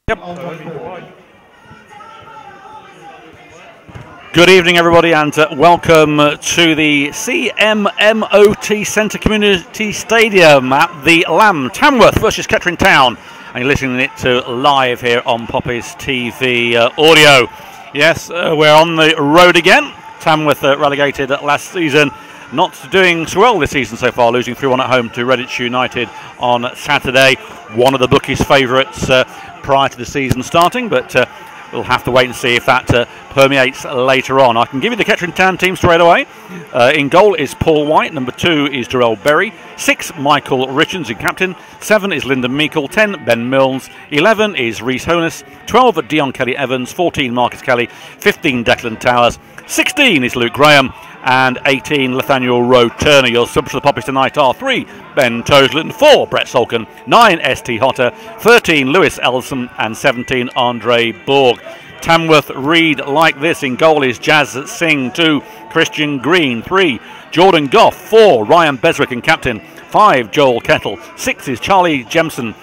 Yep. Good evening, everybody, and welcome to the CMMOT Centre Community Stadium at the Lamb. Tamworth versus Kettering Town, and you're listening to it live here on Poppy's TV audio. Yes, we're on the road again. Tamworth relegated last season, not doing so well this season so far, losing 3-1 at home to Redditch United on Saturday. One of the bookies' favourites prior to the season starting, but we'll have to wait and see if that permeates later on. I can give you the Kettering Town team straight away. In goal is Paul White. Number 2 is Darrell Berry. 6, Michael Richards in captain. 7 is Lyndon Meikle. 10, Ben Mills. 11 is Rhys Honus. 12, Dion Kelly-Evans. 14, Marcus Kelly. 15, Declan Towers. 16 is Luke Graham. And 18, Nathaniel Rowe-Turner. Your subs for the Poppies tonight are 3, Ben Toseland. 4, Brett Solkin. 9, S.T. Hotter. 13, Lewis Ellison. And 17, Andre Borg. Tamworth read like this. In goal is Jazz Singh. 2, Christian Green. 3, Jordan Goff. 4, Ryan Beswick in captain. 5, Joel Kettle. 6 is Charlie Jemson.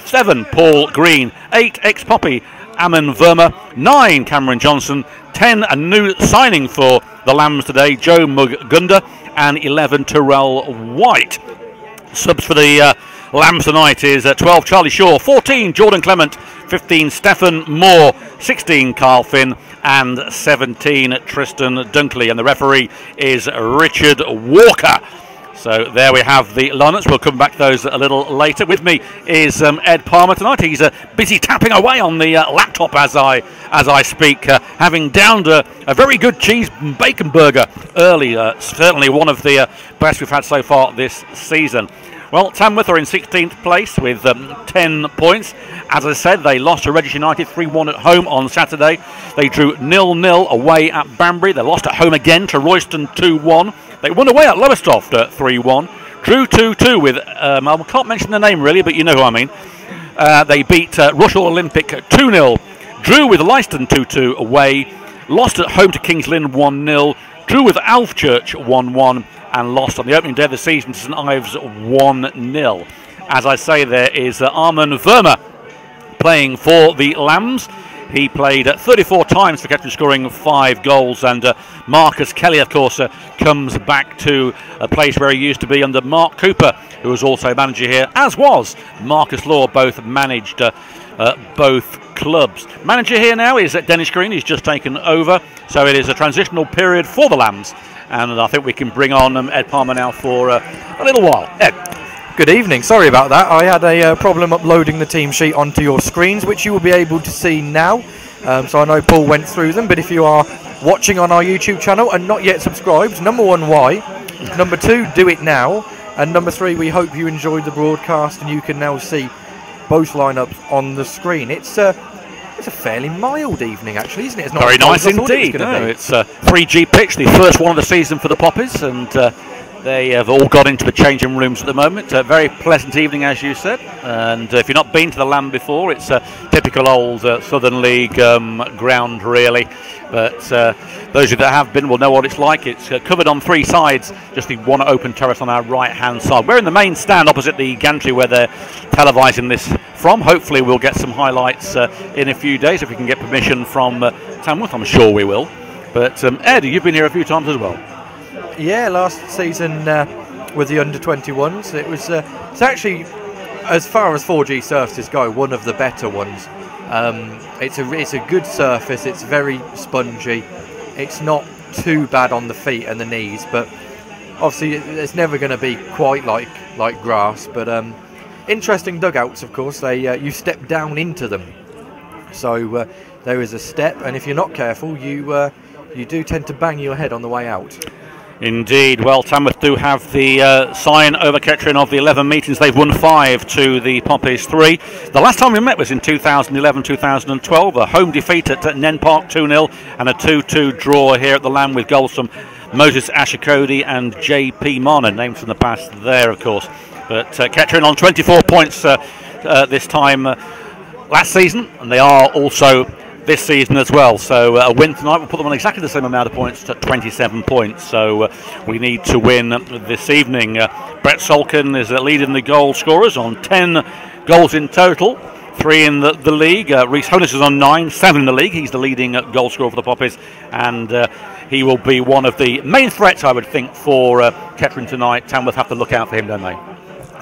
7, Paul Green. 8, ex-Poppy Ammon Verma. 9, Cameron Johnson. 10, a new signing for the Lambs today, Joe Mugunda. And 11, Terrell White. Subs for the Lambs tonight is 12, Charlie Shaw. 14, Jordan Clement. 15, Stephen Moore. 16, Carl Finn. And 17, Tristan Dunkley. And the referee is Richard Walker. So there we have the lineups. We'll come back to those a little later. With me is Ed Palmer tonight. He's busy tapping away on the laptop as I speak, having downed a very good cheese and bacon burger early. Certainly one of the best we've had so far this season. Well, Tamworth are in 16th place with 10 points. As I said, they lost to Redditch United 3-1 at home on Saturday. They drew 0-0 away at Banbury. They lost at home again to Royston 2-1. They won away at Lowestoft 3-1. Drew 2-2 with, I can't mention the name really, but you know who I mean. They beat Rushall Olympic 2-0. Drew with Leiston 2-2 away. Lost at home to Kings Lynn 1-0. Drew with Alfchurch 1-1. And lost on the opening day of the season to St Ives 1-0. As I say, there is Armin Verma playing for the Lambs. He played 34 times for Kettering, scoring 5 goals. And Marcus Kelly, of course, comes back to a place where he used to be under Mark Cooper, who was also manager here, as was Marcus Law. Both managed both clubs. Manager here now is Dennis Green. He's just taken over. So it is a transitional period for the Lambs. And I think we can bring on Ed Palmer now for a little while. Ed. Good evening. Sorry about that. I had a problem uploading the team sheet onto your screens, which you will be able to see now. So I know Paul went through them, but if you are watching on our YouTube channel and not yet subscribed, number 1, why? Number 2, do it now. And number 3, we hope you enjoyed the broadcast and you can now see both lineups on the screen. It's a fairly mild evening, actually, isn't it? It's not very nice indeed. It's a 3G pitch, the first one of the season for the Poppies, and they have all got into the changing rooms at the moment. A very pleasant evening, as you said. And if you've not been to the Lamb before, it's a typical old Southern League ground, really. But those of you that have been will know what it's like. It's covered on 3 sides, just the one open terrace on our right-hand side. We're in the main stand opposite the gantry where they're televising this from. Hopefully we'll get some highlights in a few days if we can get permission from Tamworth. I'm sure we will. But Ed, you've been here a few times as well. Yeah, last season with the under-21s, it's actually, as far as 4G surfaces go, one of the better ones. It's a good surface. It's very spongy. It's not too bad on the feet and the knees, but obviously it's never going to be quite like grass. But interesting dugouts, of course. You step down into them, so there is a step, and if you're not careful, you do tend to bang your head on the way out. Indeed. Well, Tamworth do have the sign over Kettering of the 11 meetings. They've won 5 to the Poppies 3. The last time we met was in 2011-2012, a home defeat at Nen Park 2-0 and a 2-2 draw here at the Lamb with goals from Moses Ashikodi and J.P. Marner, names from the past there, of course. But Kettering on 24 points this time last season, and they are also this season as well. So a win tonight will put them on exactly the same amount of points, to 27 points. So we need to win this evening. Brett Solkin is leading the goal scorers on 10 goals in total. 3 in the league. Rhys Honus is on 9, 7 in the league. He's the leading goal scorer for the Poppies, and he will be one of the main threats, I would think, for Kettering tonight. Tamworth have to look out for him, don't they?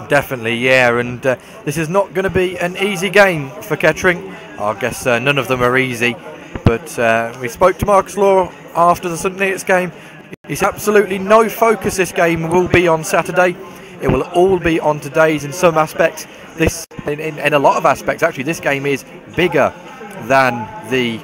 Definitely, yeah, and this is not going to be an easy game for Kettering. I guess none of them are easy, but we spoke to Marcus Law after the St Neots game. He's absolutely no focus. This game will be on Saturday. It will all be on today's in some aspects. This, in a lot of aspects, actually, this game is bigger than the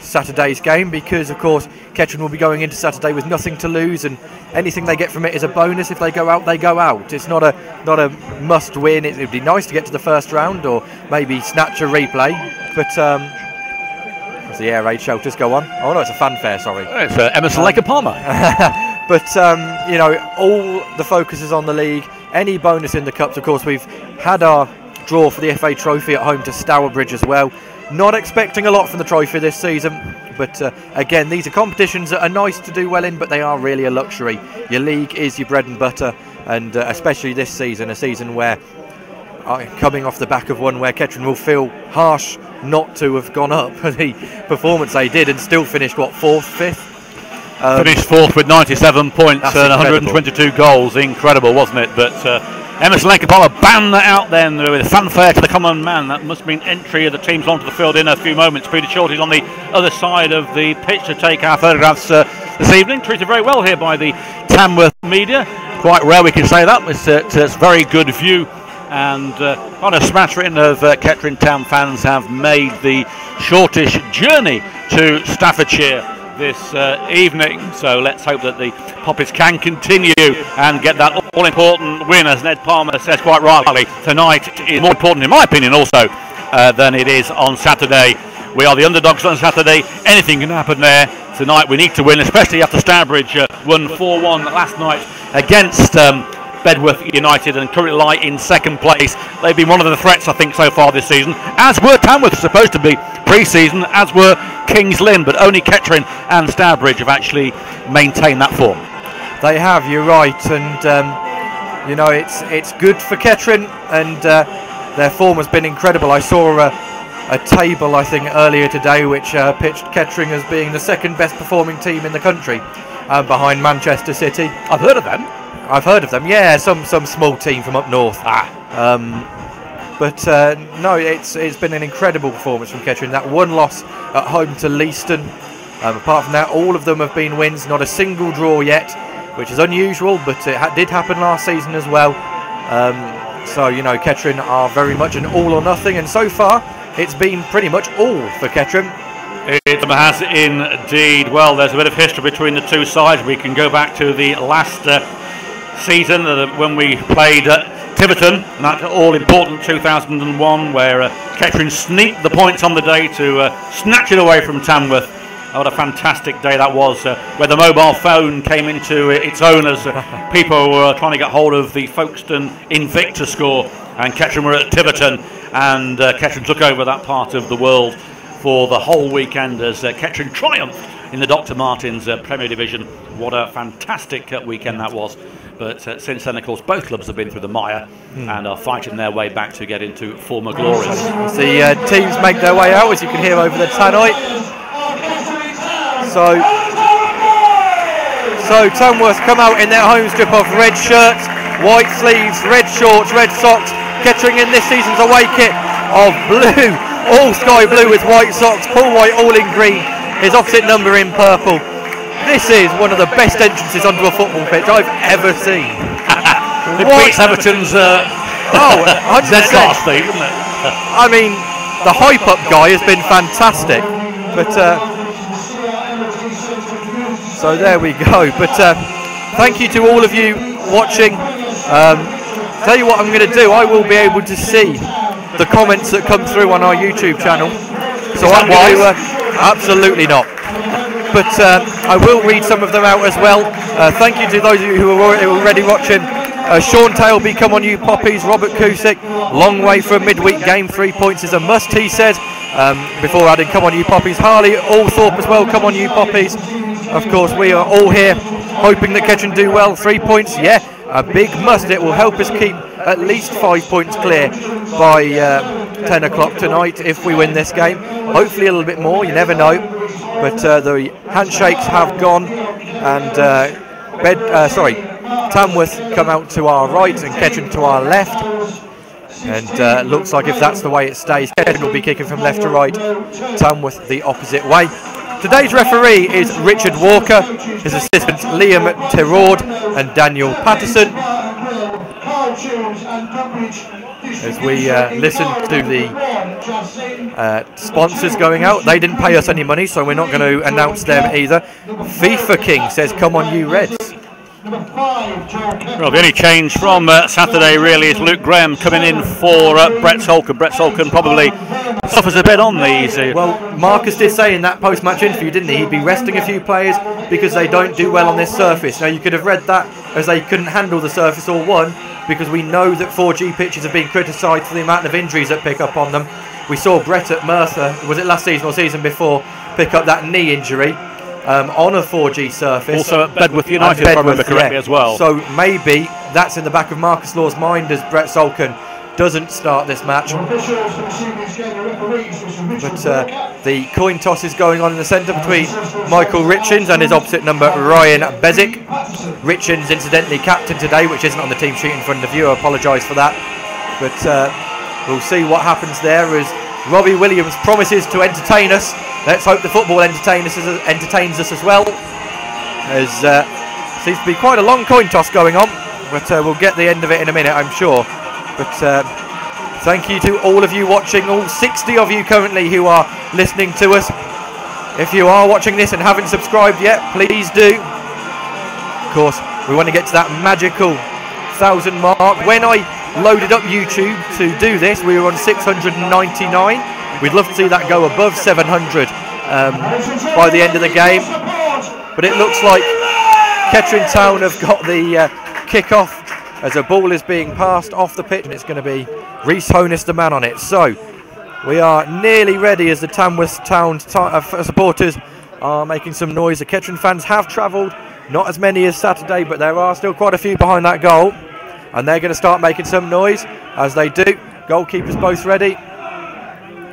Saturday's game because, of course, Kettering will be going into Saturday with nothing to lose, and anything they get from it is a bonus. If they go out, they go out. It's not a must win. It would be nice to get to the first round or maybe snatch a replay. But as the air raid shelters go on. Oh no, it's a fanfare. Sorry, it's Emerson Lake and Palmer. But you know, all the focus is on the league. Any bonus in the cups, of course. We've had our draw for the FA Trophy at home to Stourbridge as well. Not expecting a lot from the trophy this season, but again, these are competitions that are nice to do well in, but they are really a luxury. Your league is your bread and butter, and especially this season, a season where, coming off the back of one where Kettering will feel harsh not to have gone up the performance they did and still finished, what, 4th, 5th? Finished 4th with 97 points and 122 goals. Incredible, wasn't it? But Emerson Lake and Palmer banned that out then with fanfare to the common man. That must mean entry of the teams onto the field in a few moments. Peter Shorty's on the other side of the pitch to take our photographs this evening. Treated very well here by the Tamworth media. Quite rare we can say that. It's a very good view, and quite a smattering of Kettering Town fans have made the shortish journey to Staffordshire this evening, so let's hope that the Poppies can continue and get that all-important win. As Ned Palmer says quite rightly, tonight is more important, in my opinion, also than it is on Saturday. We are the underdogs on Saturday. Anything can happen there. Tonight we need to win, especially after Stourbridge won 4-1 last night against Bedworth United and currently lie in second place. They've been one of the threats, I think, so far this season, as were Tamworth supposed to be pre-season, as were Kings Lynn, but only Kettering and Stourbridge have actually maintained that form. They have, you're right, and you know, it's good for Kettering, and their form has been incredible. I saw a table, I think, earlier today which pitched Kettering as being the second best performing team in the country, behind Manchester City. I've heard of them. I've heard of them, yeah, some small team from up north. But no, it's been an incredible performance from Kettering. That one loss at home to Leiston. Apart from that, all of them have been wins. Not a single draw yet, which is unusual, but it did happen last season as well. So, you know, Kettering are very much an all or nothing, and so far it's been pretty much all for Kettering. It has indeed. Well, there's a bit of history between the two sides. We can go back to the last season when we played Tiverton, that all-important 2001, where Kettering sneaked the points on the day to snatch it away from Tamworth. What a fantastic day that was, where the mobile phone came into its own as people were trying to get hold of the Folkestone Invicta score, and Kettering were at Tiverton, and Kettering took over that part of the world for the whole weekend as Kettering triumphed in the Dr. Martins Premier Division. What a fantastic weekend that was. But since then, of course, both clubs have been through the mire and are fighting their way back to get into former glories. As the teams make their way out, as you can hear over the tannoy. So Tamworth come out in their home strip of red shirts, white sleeves, red shorts, red socks. Kettering in this season's away kit of blue, all sky blue with white socks, Paul White all in green, his opposite number in purple. This is one of the best entrances onto a football pitch I've ever seen. It beats Everton's Z-Class theme, isn't it? I mean, the hype-up guy has been fantastic. But so there we go. But thank you to all of you watching. Tell you what I'm going to do. I will be able to see the comments that come through on our YouTube channel. So I'm going to absolutely not. But I will read some of them out as well. Thank you to those of you who are already watching. Sean Tailby, come on you Poppies. Robert Cusick, long way from midweek game, 3 points is a must, he says. Before adding, come on you Poppies. Harley Althorpe as well, come on you Poppies. Of course, we are all here hoping that Kettering do well. 3 points, yeah, a big must. It will help us keep at least 5 points clear by 10 o'clock tonight if we win this game. Hopefully a little bit more, you never know. But the handshakes have gone, and Tamworth come out to our right and Kettering to our left. And looks like if that's the way it stays, Kettering will be kicking from left to right, Tamworth the opposite way. Today's referee is Richard Walker, his assistants Liam Terrord and Daniel Patterson. As we listen to the sponsors going out, they didn't pay us any money, so we're not going to announce them either. FIFA King says, "Come on, you Reds." Well, the only change from Saturday really is Luke Graham coming in for Brett Solkin. Brett Solkin probably suffers a bit on these. Well, Marcus did say in that post-match interview, didn't he? He'd be resting a few players because they don't do well on this surface. Now, you could have read that as they couldn't handle the surface or won, because we know that 4G pitches have been criticised for the amount of injuries that pick up on them. We saw Brett at Merthyr, was it last season or season before, pick up that knee injury on a 4G surface. Also at Bedworth United, if I remember correctly, as well. So maybe that's in the back of Marcus Law's mind as Brett Solkin doesn't start this match. But the coin toss is going on in the centre between Michael Richins and his opposite number Ryan Bezic. Richins incidentally captain today, which isn't on the team sheet in front of you. I apologise for that. But we'll see what happens there as Robbie Williams promises to entertain us. Let's hope the football entertains us as well. As seems to be quite a long coin toss going on, but we'll get the end of it in a minute, I'm sure. But thank you to all of you watching, all 60 of you currently who are listening to us. If you are watching this and haven't subscribed yet, please do. Of course, we want to get to that magical 1,000 mark. When I loaded up YouTube to do this, we were on 699. We'd love to see that go above 700 by the end of the game. But it looks like Kettering Town have got the kick-off as a ball is being passed off the pitch, and it's going to be Rhys Honus, the man on it. So we are nearly ready as the Tamworth Town supporters are making some noise. The Kettering fans have travelled, not as many as Saturday, but there are still quite a few behind that goal. And they're going to start making some noise as they do. Goalkeepers both ready,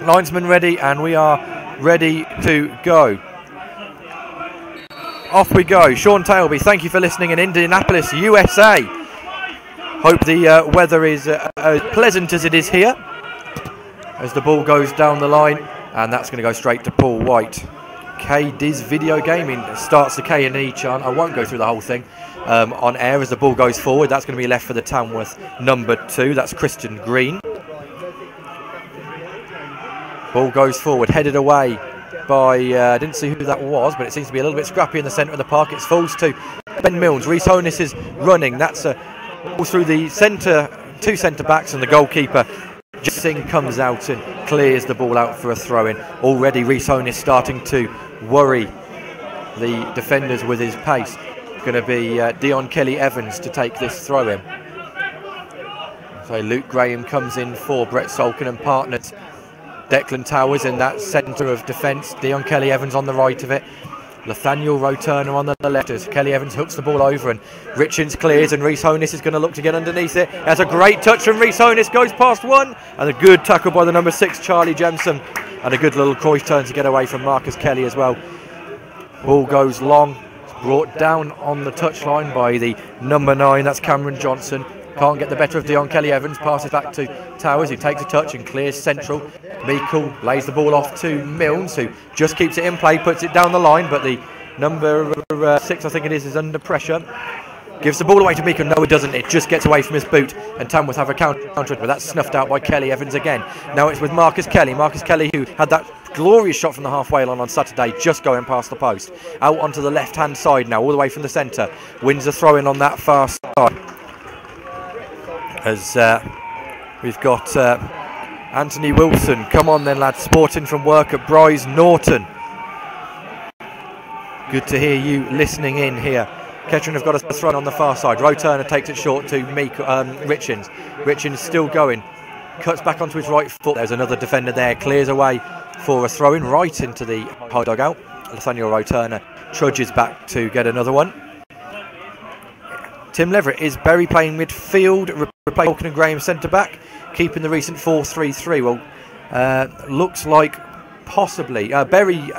linesmen ready, and we are ready to go. Off we go. Sean Tailby, thank you for listening in Indianapolis, USA. Hope the weather is as pleasant as it is here. As the ball goes down the line, and that's going to go straight to Paul White. K-Diz Video Gaming starts the K and E chant. I won't go through the whole thing on air as the ball goes forward. That's going to be left for the Tamworth number 2. That's Christian Green. Ball goes forward, headed away by, I didn't see who that was, but it seems to be a little bit scrappy in the centre of the park. It falls to Ben Milnes. Rhys Honus is running. That's a ball through the centre, 2 centre backs, and the goalkeeper Singh comes out and clears the ball out for a throw-in. Already Rhys Honus starting to worry the defenders with his pace. Going to be Dion Kelly-Evans to take this throw-in. So Luke Graham comes in for Brett Solkin and partners Declan Towers in that centre of defence. Dion Kelly-Evans on the right of it. Nathaniel Roturner on the left as Kelly-Evans hooks the ball over and Richins clears, and Rhys Honus is going to look to get underneath it. That's a great touch from Rhys Honus, goes past one, and a good tackle by the number 6 Charlie Jemson, and a good little Cruyff turn to get away from Marcus Kelly as well. Ball goes long, brought down on the touchline by the number 9, that's Cameron Johnson. Can't get the better of Dion Kelly-Evans, passes back to Towers, who takes a touch and clears central. Meikle lays the ball off to Milnes, who just keeps it in play, puts it down the line, but the number 6, I think it is under pressure. Gives the ball away to Meikle. No, it doesn't. It just gets away from his boot, and Tamworth have a counter, but that's snuffed out by Kelly-Evans again. Now it's with Marcus Kelly. Marcus Kelly, who had that glorious shot from the halfway line on Saturday, just going past the post. Out onto the left-hand side now, all the way from the centre. Wins a throw-in on that far side. As we've got Anthony Wilson. Come on then, lads. Sporting from work at Bryce Norton. Good to hear you listening in here. Kettering have got a throw on the far side. Roturner takes it short to Richins. Richins still going. Cuts back onto his right foot. There's another defender there. Clears away for a throw-in right into the high dugout. Nathaniel Roturner trudges back to get another one. Tim Leverett is Berry playing midfield, replacing Walker and Graham centre-back, keeping the recent 4-3-3. Well, Looks like possibly Berry.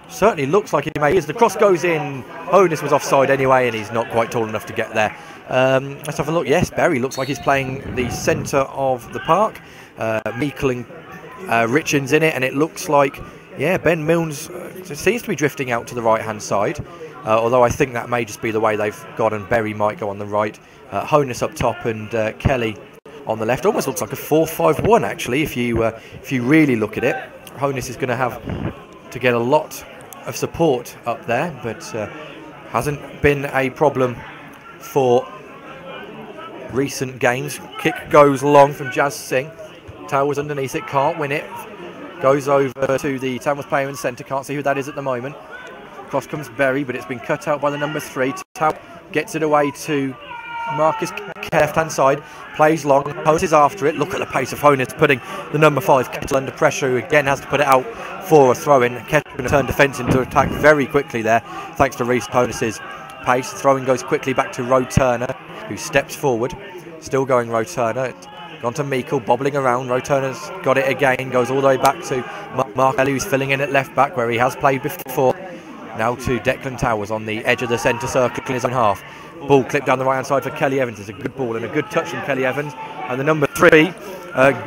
Certainly looks like he may. As the cross goes in, Honus was offside anyway, and he's not quite tall enough to get there. Let's have a look. Yes, Berry looks like he's playing the centre of the park. Meikle and Richards in it, and it looks like, yeah, Ben Milnes seems to be drifting out to the right-hand side. Although I think that may just be the way they've gone, and Berry might go on the right. Honus up top and Kelly on the left. Almost looks like a 4-5-1 actually, if you really look at it. Honus is going to have to get a lot of support up there, but hasn't been a problem for recent games. Kick goes long from Jazz Singh. Towers underneath it, can't win it. Goes over to the Tamworth player in centre, can't see who that is at the moment. Cross comes Berry, but it's been cut out by the number 3. Towers gets it away to Marcus, left-hand side, plays long, Honus is after it. Look at the pace of Honus, putting the number 5 Kettle under pressure, who again has to put it out for a throw-in. Kettle turned defence into attack very quickly there, thanks to Reece Honus's pace. Throw-in goes quickly back to Roe Turner, who steps forward. Still going Roe Turner. It's gone to Meikle, bobbling around. Roe Turner's got it again, goes all the way back to Mark Ellie, who's filling in at left-back, where he has played before. Now to Declan Towers on the edge of the centre circle in his own half. Ball clipped down the right hand side for Kelly Evans. It's a good ball and a good touch from Kelly Evans. And the number 3,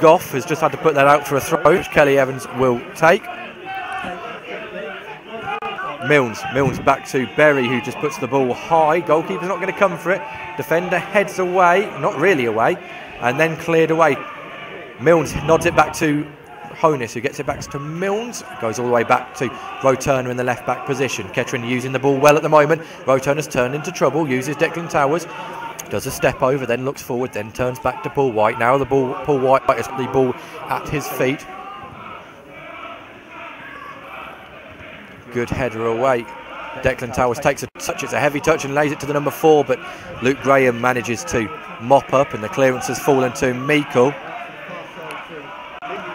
Goff, has just had to put that out for a throw, which Kelly Evans will take. Milnes back to Berry, who just puts the ball high. Goalkeeper's not going to come for it. Defender heads away, not really away, and then cleared away. Milnes nods it back to Honus, who gets it back to Milnes, goes all the way back to Roe Turner in the left back position. Kettering using the ball well at the moment. Roe Turner's turned into trouble, uses Declan Towers, does a step over, then looks forward, then turns back to Paul White. Now Paul White has the ball at his feet. Good header away. Declan Towers takes a touch, it's a heavy touch, and lays it to the number 4, but Luke Graham manages to mop up, and the clearance has fallen to Meikle.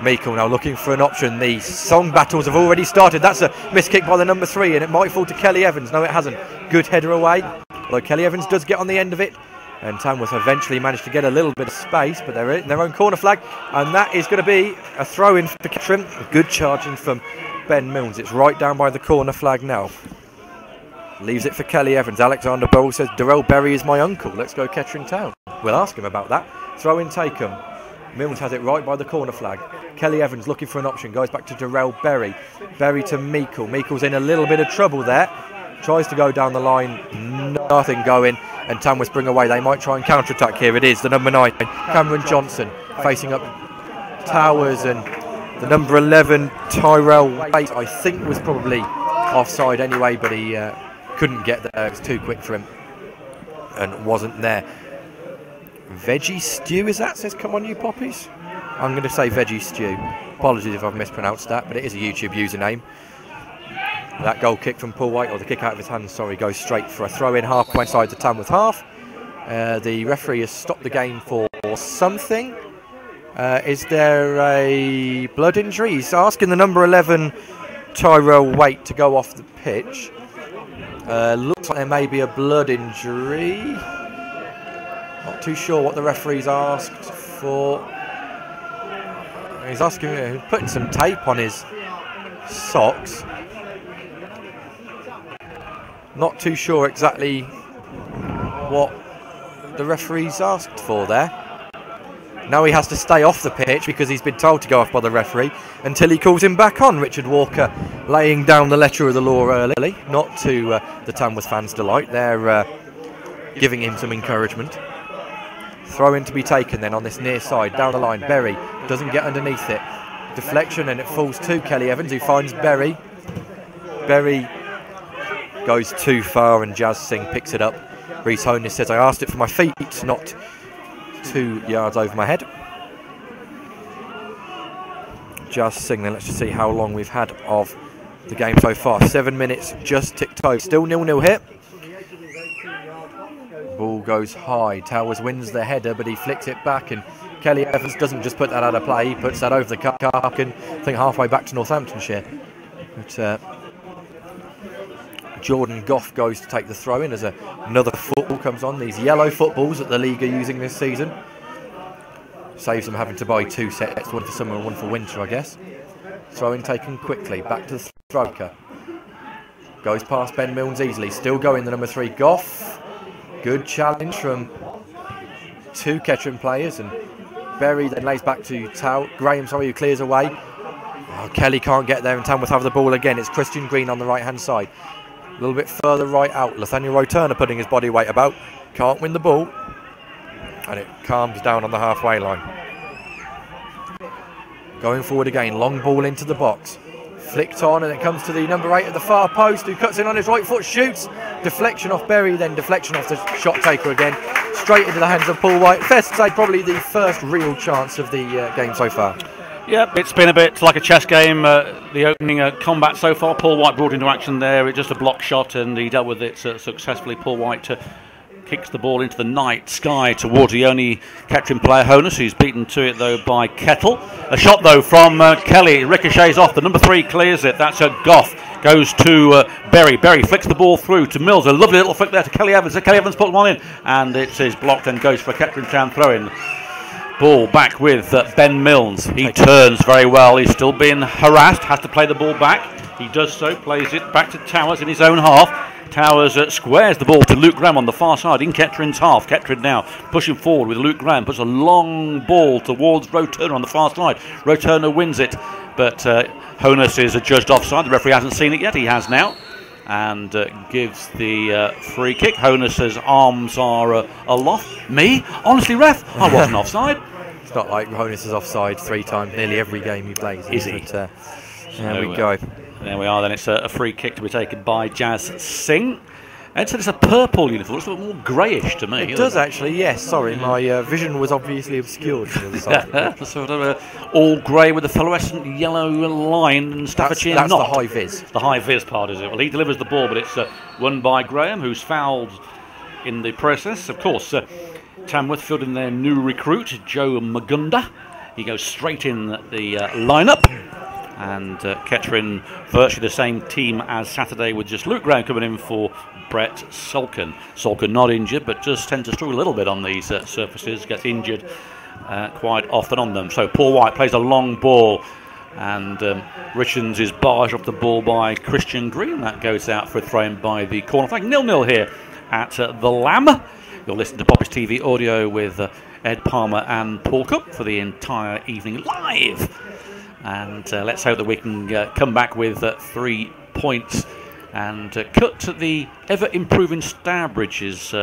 Meikle now looking for an option. The song battles have already started. That's a missed kick by the number 3, and it might fall to Kelly Evans. No, it hasn't. Good header away, although Kelly Evans does get on the end of it, and Tamworth eventually managed to get a little bit of space, but they're in their own corner flag, and that is going to be a throw-in for Kettering. Good charging from Ben Milnes. It's right down by the corner flag now. Leaves it for Kelly Evans. Alexander Bowl says, Darrell Berry is my uncle. Let's go Kettering Town. We'll ask him about that. Throw-in taken. Milnes has it right by the corner flag. Kelly Evans looking for an option, goes back to Darrell Berry. Berry to Meikle. Meikle's in a little bit of trouble there. Tries to go down the line, nothing going, and Tamworth bring away. They might try and counter-attack here. It is the number 9, Cameron Johnson, facing up Towers, and the number 11, Tyrell Waite, I think was probably offside anyway, but he couldn't get there. It was too quick for him and wasn't there. Veggie Stew, is that? Says, come on you poppies. I'm going to say Veggie Stew. Apologies if I've mispronounced that, but it is a YouTube username. That goal kick from Paul White, or the kick out of his hands, sorry, goes straight for a throw-in halfway inside the Tamworth half. The referee has stopped the game for something. Is there a blood injury? He's asking the number 11, Tyrell Waite, to go off the pitch. Looks like there may be a blood injury. Not too sure what the referee's asked for. He's asking, putting some tape on his socks. Not too sure exactly what the referee's asked for there. Now he has to stay off the pitch because he's been told to go off by the referee until he calls him back on. Richard Walker laying down the letter of the law early, not to the Tamworth fans' delight. They're giving him some encouragement. Throw in to be taken then on this near side, down the line. Berry doesn't get underneath it. Deflection, and it falls to Kelly Evans, who finds Berry. Berry goes too far, and Jazz Singh picks it up. Reece Honus says, I asked it for my feet, not 2 yards over my head. Jazz Singh, then let's just see how long we've had of the game so far. 7 minutes just ticked over. Still 0-0 here. Ball goes high. Towers wins the header, but he flicks it back, and Kelly Evans doesn't just put that out of play, he puts that over the cup, and I think halfway back to Northamptonshire. But Jordan Goff goes to take the throw in as another football comes on. These yellow footballs that the league are using this season. Saves them having to buy 2 sets, one for summer and one for winter, I guess. Throw-in taken quickly, back to the thrower. Goes past Ben Milnes easily, still going the number 3 Goff. Good challenge from 2 Kettering players, and Berry then lays back to Graham, who clears away. Oh, Kelly can't get there, and Tamworth have the ball again. It's Christian Green on the right-hand side. A little bit further right out. Nathaniel Roturner putting his body weight about. Can't win the ball. And it calms down on the halfway line. Going forward again. Long ball into the box. Flicked on, and it comes to the number 8 at the far post, who cuts in on his right foot, shoots. Deflection off Berry, then deflection off the shot taker again. Straight into the hands of Paul White. Fair to say, probably the first real chance of the game so far. Yep, it's been a bit like a chess game, the opening combat so far. Paul White brought into action there, it's just a block shot, and he dealt with it successfully. Paul White kicks the ball into the night sky towards the only Kettering player, Honus, who's beaten to it though by Kettle. A shot though from Kelly, ricochets off, the number 3 clears it, that's a Goff. Goes to Berry. Berry flicks the ball through to Mills. A lovely little flick there to Kelly Evans. Kelly Evans puts one in, and it is blocked and goes for a Kettering Town throw-in. Ball back with Ben Milnes. He turns very well. He's still being harassed. Has to play the ball back. He does so. Plays it back to Towers in his own half. Towers squares the ball to Luke Graham on the far side in Kettering's half. Kettering now pushing forward with Luke Graham. Puts a long ball towards Roturner on the far side. Roturner wins it, but Honus is adjudged offside. The referee hasn't seen it yet. He has now, and gives the free kick. Honus's arms are aloft. Me? Honestly, ref, I wasn't offside. It's not like Honus is offside 3 times nearly every game he plays. Is he? But, there we go. There we are. Then it's a free kick to be taken by Jazz Singh. Ed said it's a purple uniform. It's a little more greyish to me. It does actually, yes. Sorry, my vision was obviously obscured from the other side. Sort of all grey with a fluorescent yellow line and Staffordshire That's knot. the high vis. The high vis part, is it? Well, he delivers the ball, but it's won by Graham, who's fouled in the process. Of course, Tamworth filled in their new recruit, Joe Magunda. He goes straight in the lineup. And Kettering, virtually the same team as Saturday, with just Luke Graham coming in for Brett Sulkin. Sulkin not injured, but just tends to struggle a little bit on these surfaces, gets injured quite often on them. So Paul White plays a long ball, and Richards is barged off the ball by Christian Green. That goes out for a throw-in by the corner flag. 0-0 here at the Lamb. You'll listen to Poppy's TV audio with Ed Palmer and Paul Cook for the entire evening live. And let's hope that we can come back with 3 points and cut the ever-improving Stourbridge's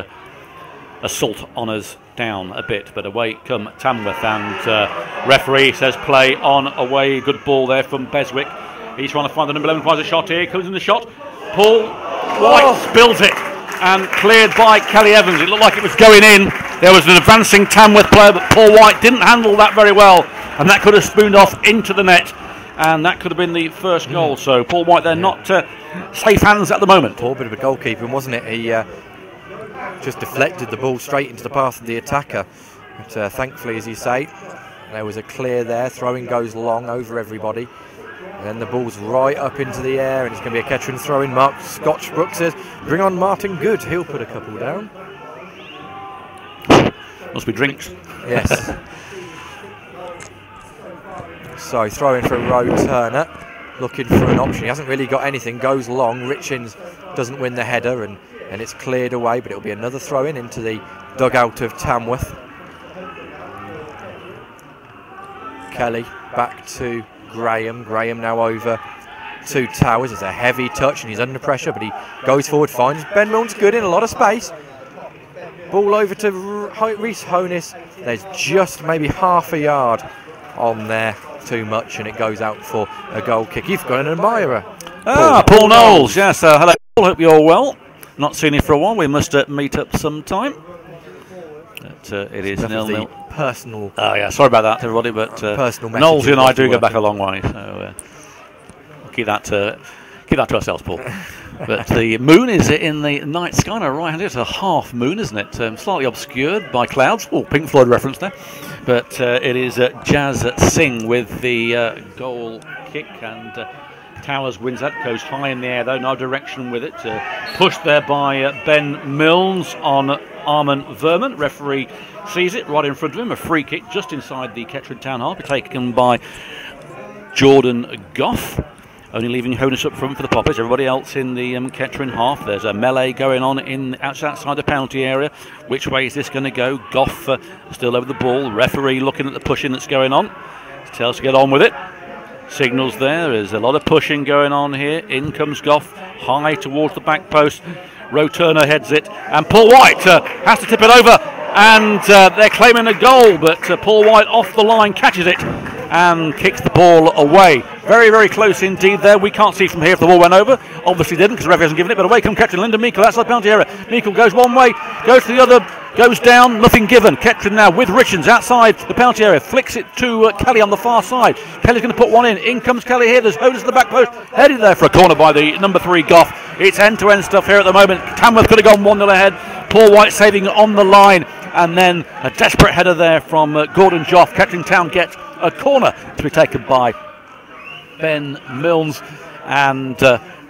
assault on us down a bit. But away come Tamworth, and referee says play on away. Good ball there from Beswick. He's trying to find the number 11, finds a shot here. Comes in the shot. Paul White spills it, and cleared by Kelly Evans. It looked like it was going in. There was an advancing Tamworth player, but Paul White didn't handle that very well, and that could have spooned off into the net, and that could have been the first goal. So Paul White there, not safe hands at the moment. Poor bit of a goalkeeping, wasn't it? He just deflected the ball straight into the path of the attacker. But thankfully, as you say, there was a clear there. Throwing goes long over everybody. And then the ball's right up into the air, and it's going to be a Kettering throw-in. Mark Scotchbrook says, bring on Martin Good. He'll put a couple down. Must be drinks. Yes. So throwing for Roturner, looking for an option. He hasn't really got anything. Goes long. Richins doesn't win the header, and it's cleared away, but it'll be another throw-in into the dugout of Tamworth. Kelly back to Graham. Graham now over to Towers. It's a heavy touch, and he's under pressure, but he goes forward, finds Ben Milnes good in a lot of space. Ball over to Rhys Honus. There's just maybe half a yard on there, too much, and it goes out for a goal kick. You've got an admirer. Paul Knowles. Yes, hello Paul, hope you're well. Not seen you for a while. We must meet up sometime. But, it is 0-0. Personal. Oh yeah, sorry about that, everybody. But personal Knowles and I do go back a long way, so we'll keep that to ourselves, Paul. But the moon is in the night sky. No, right, it's a half moon, isn't it? Slightly obscured by clouds. Oh, Pink Floyd reference there. But it is Jazz Singh with the goal kick, and Towers wins that. Goes high in the air though, no direction with it. Pushed there by Ben Milnes on Armin Verman. Referee sees it right in front of him. A free kick just inside the Kettering Town half, taken by Jordan Goff. Only leaving Honus up front for the Poppers. Everybody else in the Kettering half. There's a melee going on outside the penalty area. Which way is this going to go? Goff still over the ball. Referee looking at the pushing that's going on. Tells to get on with it. Signals there. There's a lot of pushing going on here. In comes Goff, high towards the back post. Roe Turner heads it, and Paul White has to tip it over. And they're claiming a goal, but Paul White off the line catches it and kicks the ball away. Very, very close indeed there. We can't see from here if the ball went over. Obviously didn't, because the referee hasn't given it, but away come Kettering. Lyndon Meikle outside the penalty area. Meikle goes one way, goes to the other, goes down, nothing given. Kettering now with Richards outside the penalty area, flicks it to Kelly on the far side. Kelly's going to put one in. In comes Kelly here. There's Honus at the back post, headed there for a corner by the number 3 Goff. It's end-to-end stuff here at the moment. Tamworth could have gone 1-0 ahead. Paul White saving on the line, and then a desperate header there from Gordon Joff. Kettering Town gets a corner to be taken by Ben Milnes, and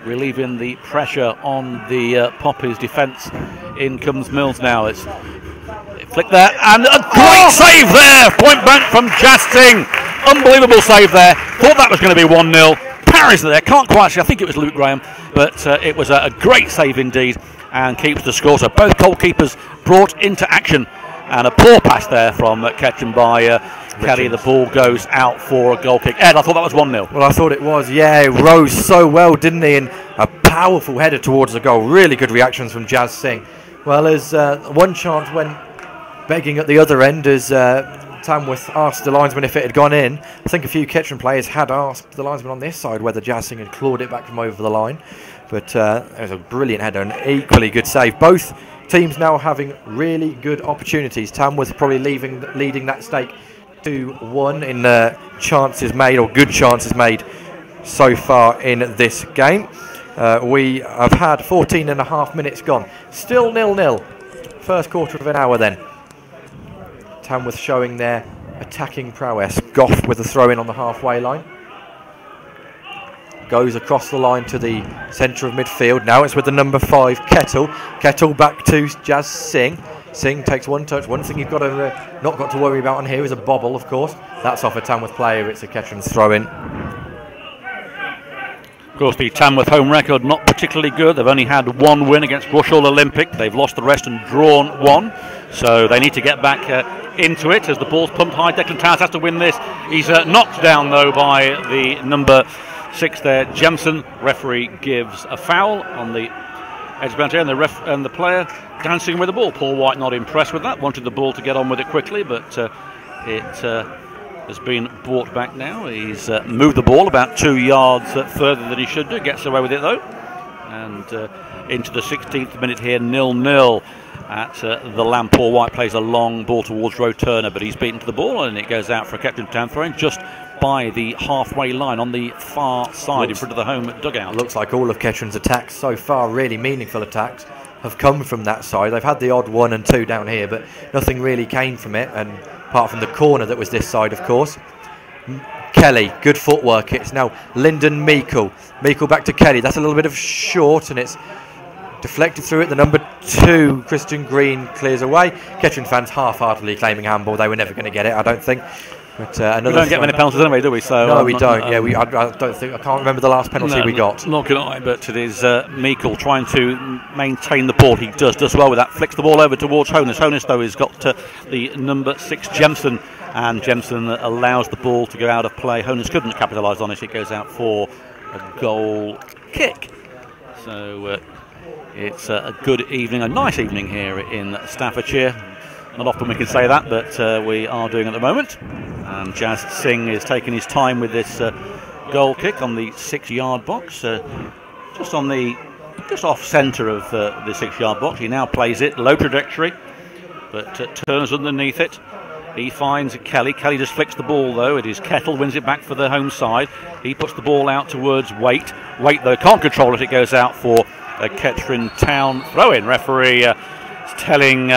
relieving the pressure on the Poppies defence. In comes Milnes now. It's flick there, and a great save there. Point blank from Jasting. Unbelievable save there. Thought that was going to be 1-0. Parries there. Can't quite see. I think it was Luke Graham, but it was a great save indeed, and keeps the score. So both goalkeepers brought into action, and a poor pass there from Kettering by Kelly. The ball goes out for a goal kick. Ed, I thought that was 1-0. Well, I thought it was, yeah. It rose so well, didn't he? And a powerful header towards the goal. Really good reactions from Jazz Singh. Well, as one chance went begging at the other end, as Tamworth asked the linesman if it had gone in. I think a few Kettering players had asked the linesman on this side whether Jazz Singh had clawed it back from over the line. But it was a brilliant header, an equally good save. Both teams now having really good opportunities. Tamworth probably leading that stake 2-1 in chances made, or good chances made so far in this game. We have had 14 and a half minutes gone. Still 0-0. First quarter of an hour then. Tamworth showing their attacking prowess. Goff with a throw in on the halfway line. Goes across the line to the centre of midfield. Now it's with the number 5, Kettle. Kettle back to Jazz Singh. Singh takes one touch. One thing you've got to not got to worry about on here is a bobble, of course. That's off a Tamworth player. It's a Kettering throw in. Of course, the Tamworth home record not particularly good. They've only had one win against Rushall Olympic. They've lost the rest and drawn one. So they need to get back into it as the ball's pumped high. Declan Towers has to win this. He's knocked down, though, by the number 6 there, Jemson. Referee gives a foul on the edge of the boundary, and the player dancing with the ball. Paul White not impressed with that. Wanted the ball to get on with it quickly, but it has been brought back now. He's moved the ball about 2 yards further than he should do. Gets away with it though. And into the 16th minute here, 0-0 at the Lamb. Paul White plays a long ball towards Roe Turner, but he's beaten to the ball, and it goes out for a Kettering Town throw-in just by the halfway line on the far side in front of the home dugout. Looks like all of Kettering's attacks so far, really meaningful attacks, have come from that side. They've had the odd 1 and 2 down here, but nothing really came from it, and apart from the corner that was this side, of course. Kelly, good footwork. It's now Lyndon Meikle. Meikle back to Kelly. That's a little bit of short, and it's deflected through it. The number 2, Christian Green, clears away. Kettering fans half-heartedly claiming handball. They were never going to get it, I don't think. But we don't get many penalties anyway, do we? So no, we don't. I don't think. I can't remember the last penalty we got. Not can I, but it is Meikle trying to maintain the ball. He does well with that. Flicks the ball over towards Honus. Honus, though, has got the number 6, Jemson, and Jemson allows the ball to go out of play. Honus couldn't capitalise on it. It goes out for a goal kick. So it's a good evening, a nice evening here in Staffordshire. Not often we can say that, but we are doing at the moment. And Jazz Singh is taking his time with this goal kick on the 6-yard box, just off centre of the 6-yard box. He now plays it low trajectory, but turns underneath it. He finds Kelly. Kelly just flicks the ball though. It is Kettle wins it back for the home side. He puts the ball out towards Waite. Waite though can't control it. It goes out for a Kettering Town throw-in. Referee is telling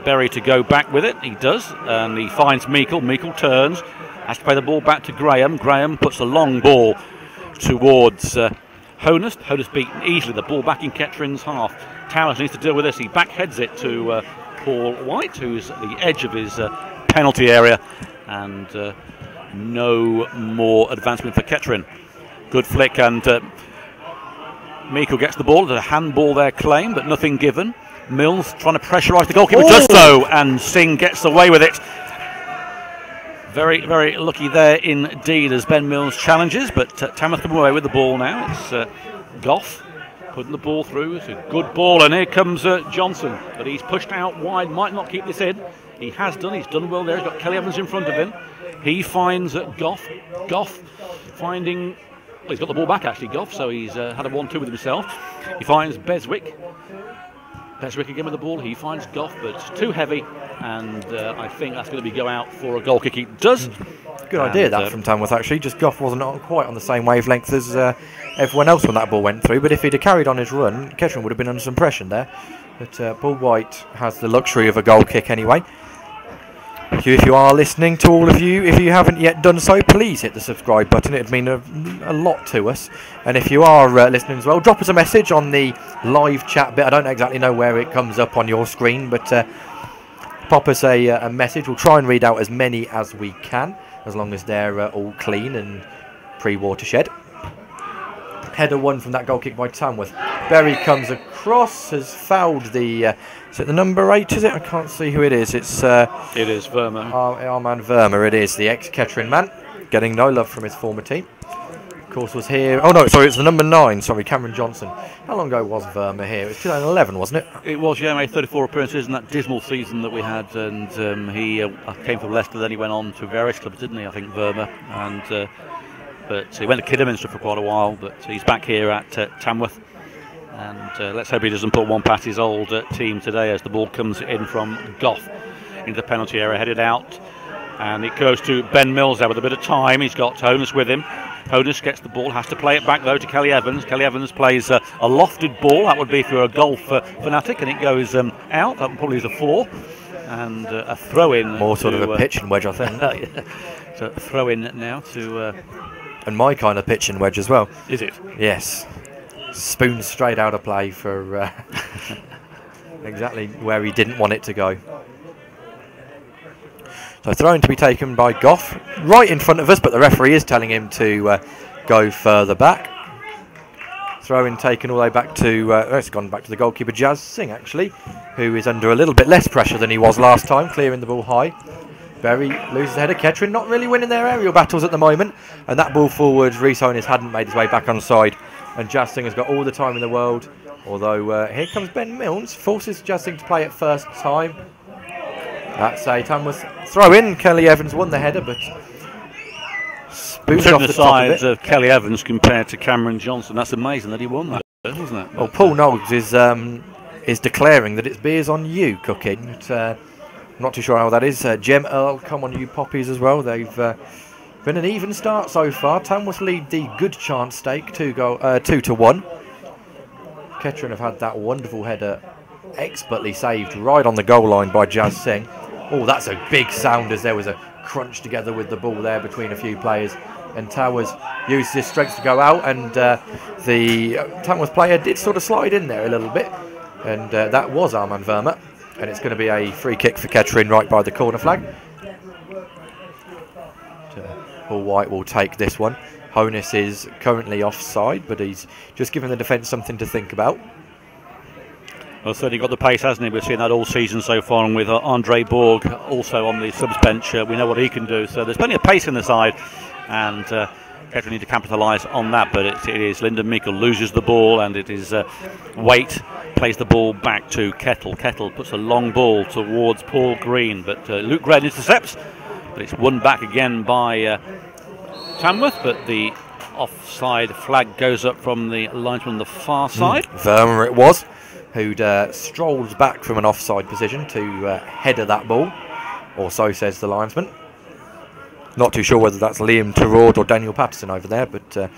Berry to go back with it. He does, and he finds Meikle. Meikle turns, has to play the ball back to Graham. Graham puts a long ball towards Honus. Honus beaten easily. The ball back in Kettering's half. Towers needs to deal with this. He backheads it to Paul White, who's at the edge of his penalty area, and no more advancement for Kettering. Good flick, and Meikle gets the ball. There's a handball there claimed, but nothing given. Mills trying to pressurise the goalkeeper, does so, and Singh gets away with it. Very, very lucky there indeed as Ben Mills challenges, but Tamworth come away with the ball now. It's Goff putting the ball through. It's a good ball, and here comes Johnson, but he's pushed out wide, might not keep this in. He has done, he's done well there. He's got Kelly Evans in front of him. He finds Goff. Goff finding, well, he's got the ball back actually, Goff, so he's had a 1-2 with himself. He finds Beswick. Beswick again with the ball. He finds Goff, but it's too heavy, and I think that's going to be go out for a goal kick. He does. Good idea that from Tamworth actually. Just Goff wasn't quite on the same wavelength as everyone else when that ball went through. But if he'd have carried on his run, Kettering would have been under some pressure there. But Paul White has the luxury of a goal kick anyway. If you are listening, to all of you, if you haven't yet done so, please hit the subscribe button. It'd mean a lot to us. And if you are listening as well, drop us a message on the live chat bit. I don't exactly know where it comes up on your screen, but pop us a message. We'll try and read out as many as we can, as long as they're all clean and pre-watershed. Header one from that goal kick by Tamworth. Berry comes across, has fouled the... is it the number 8, is it? I can't see who it is. It is Verma. Our man Verma, it is, the ex-Kettering man, getting no love from his former team. Of course, was here... Oh, no, sorry, it's the number 9, sorry, Cameron Johnson. How long ago was Verma here? It was 2011, wasn't it? It was, yeah, made 34 appearances in that dismal season that we had, and he came from Leicester, then he went on to various clubs, didn't he, I think, Verma, and... but he went to Kidderminster for quite a while, but he's back here at Tamworth. And let's hope he doesn't put one past his old team today as the ball comes in from Goff into the penalty area, headed out. And it goes to Ben Mills there with a bit of time. He's got Honus with him. Honus gets the ball, has to play it back though to Kelly Evans. Kelly Evans plays a lofted ball. That would be for a golf fanatic, and it goes out. That probably is a 4. And a throw in. More sort of a pitch and wedge, I think. So a throw in now to... and my kind of pitch and wedge as well. Is it? Yes. Spoon straight out of play for exactly where he didn't want it to go. So throw-in to be taken by Goff, right in front of us, but the referee is telling him to go further back. Throw-in taken all the way back to, it's gone back to the goalkeeper, Jazz Singh actually, who is under a little bit less pressure than he was last time, clearing the ball high. Berry loses the header. Kettering not really winning their aerial battles at the moment, and that ball forward, Rhys Honus hadn't made his way back onside, and Jazz Singh has got all the time in the world, although here comes Ben Mills, forces Jazz Singh to play it first time. That's a Tamworth throw in. Kelly Evans won the header, but spoons off the sides of Kelly Evans compared to Cameron Johnson. That's amazing that he won that, wasn't it? Well, Paul Knowles is declaring that it's beers on you cooking. I'm not too sure how that is. Jem Earl, come on you poppies as well. They've been an even start so far. Tamworth lead the good chance stake 2-1. Kettering have had that wonderful header expertly saved right on the goal line by Jazz Singh. Oh, that's a big sound as there was a crunch together with the ball there between a few players. And Towers used his strength to go out, and the Tamworth player did sort of slide in there a little bit. And that was Arman Verma. And it's going to be a free kick for Kettering right by the corner flag. Paul White will take this one. Honus is currently offside, but he's just given the defence something to think about. Well, certainly got the pace, hasn't he? We've seen that all season so far, and with Andre Borg also on the subs bench, we know what he can do. So there's plenty of pace in the side, and Kettering need to capitalise on that. But it is Lyndon Meikle loses the ball, and it is Waite plays the ball back to Kettle. Kettle puts a long ball towards Paul Green, but Luke Gren intercepts. But it's won back again by Tamworth, but the offside flag goes up from the linesman on the far side. Verma it was, who'd strolled back from an offside position to header that ball, or so says the linesman. Not too sure whether that's Liam Terrord or Daniel Patterson over there, but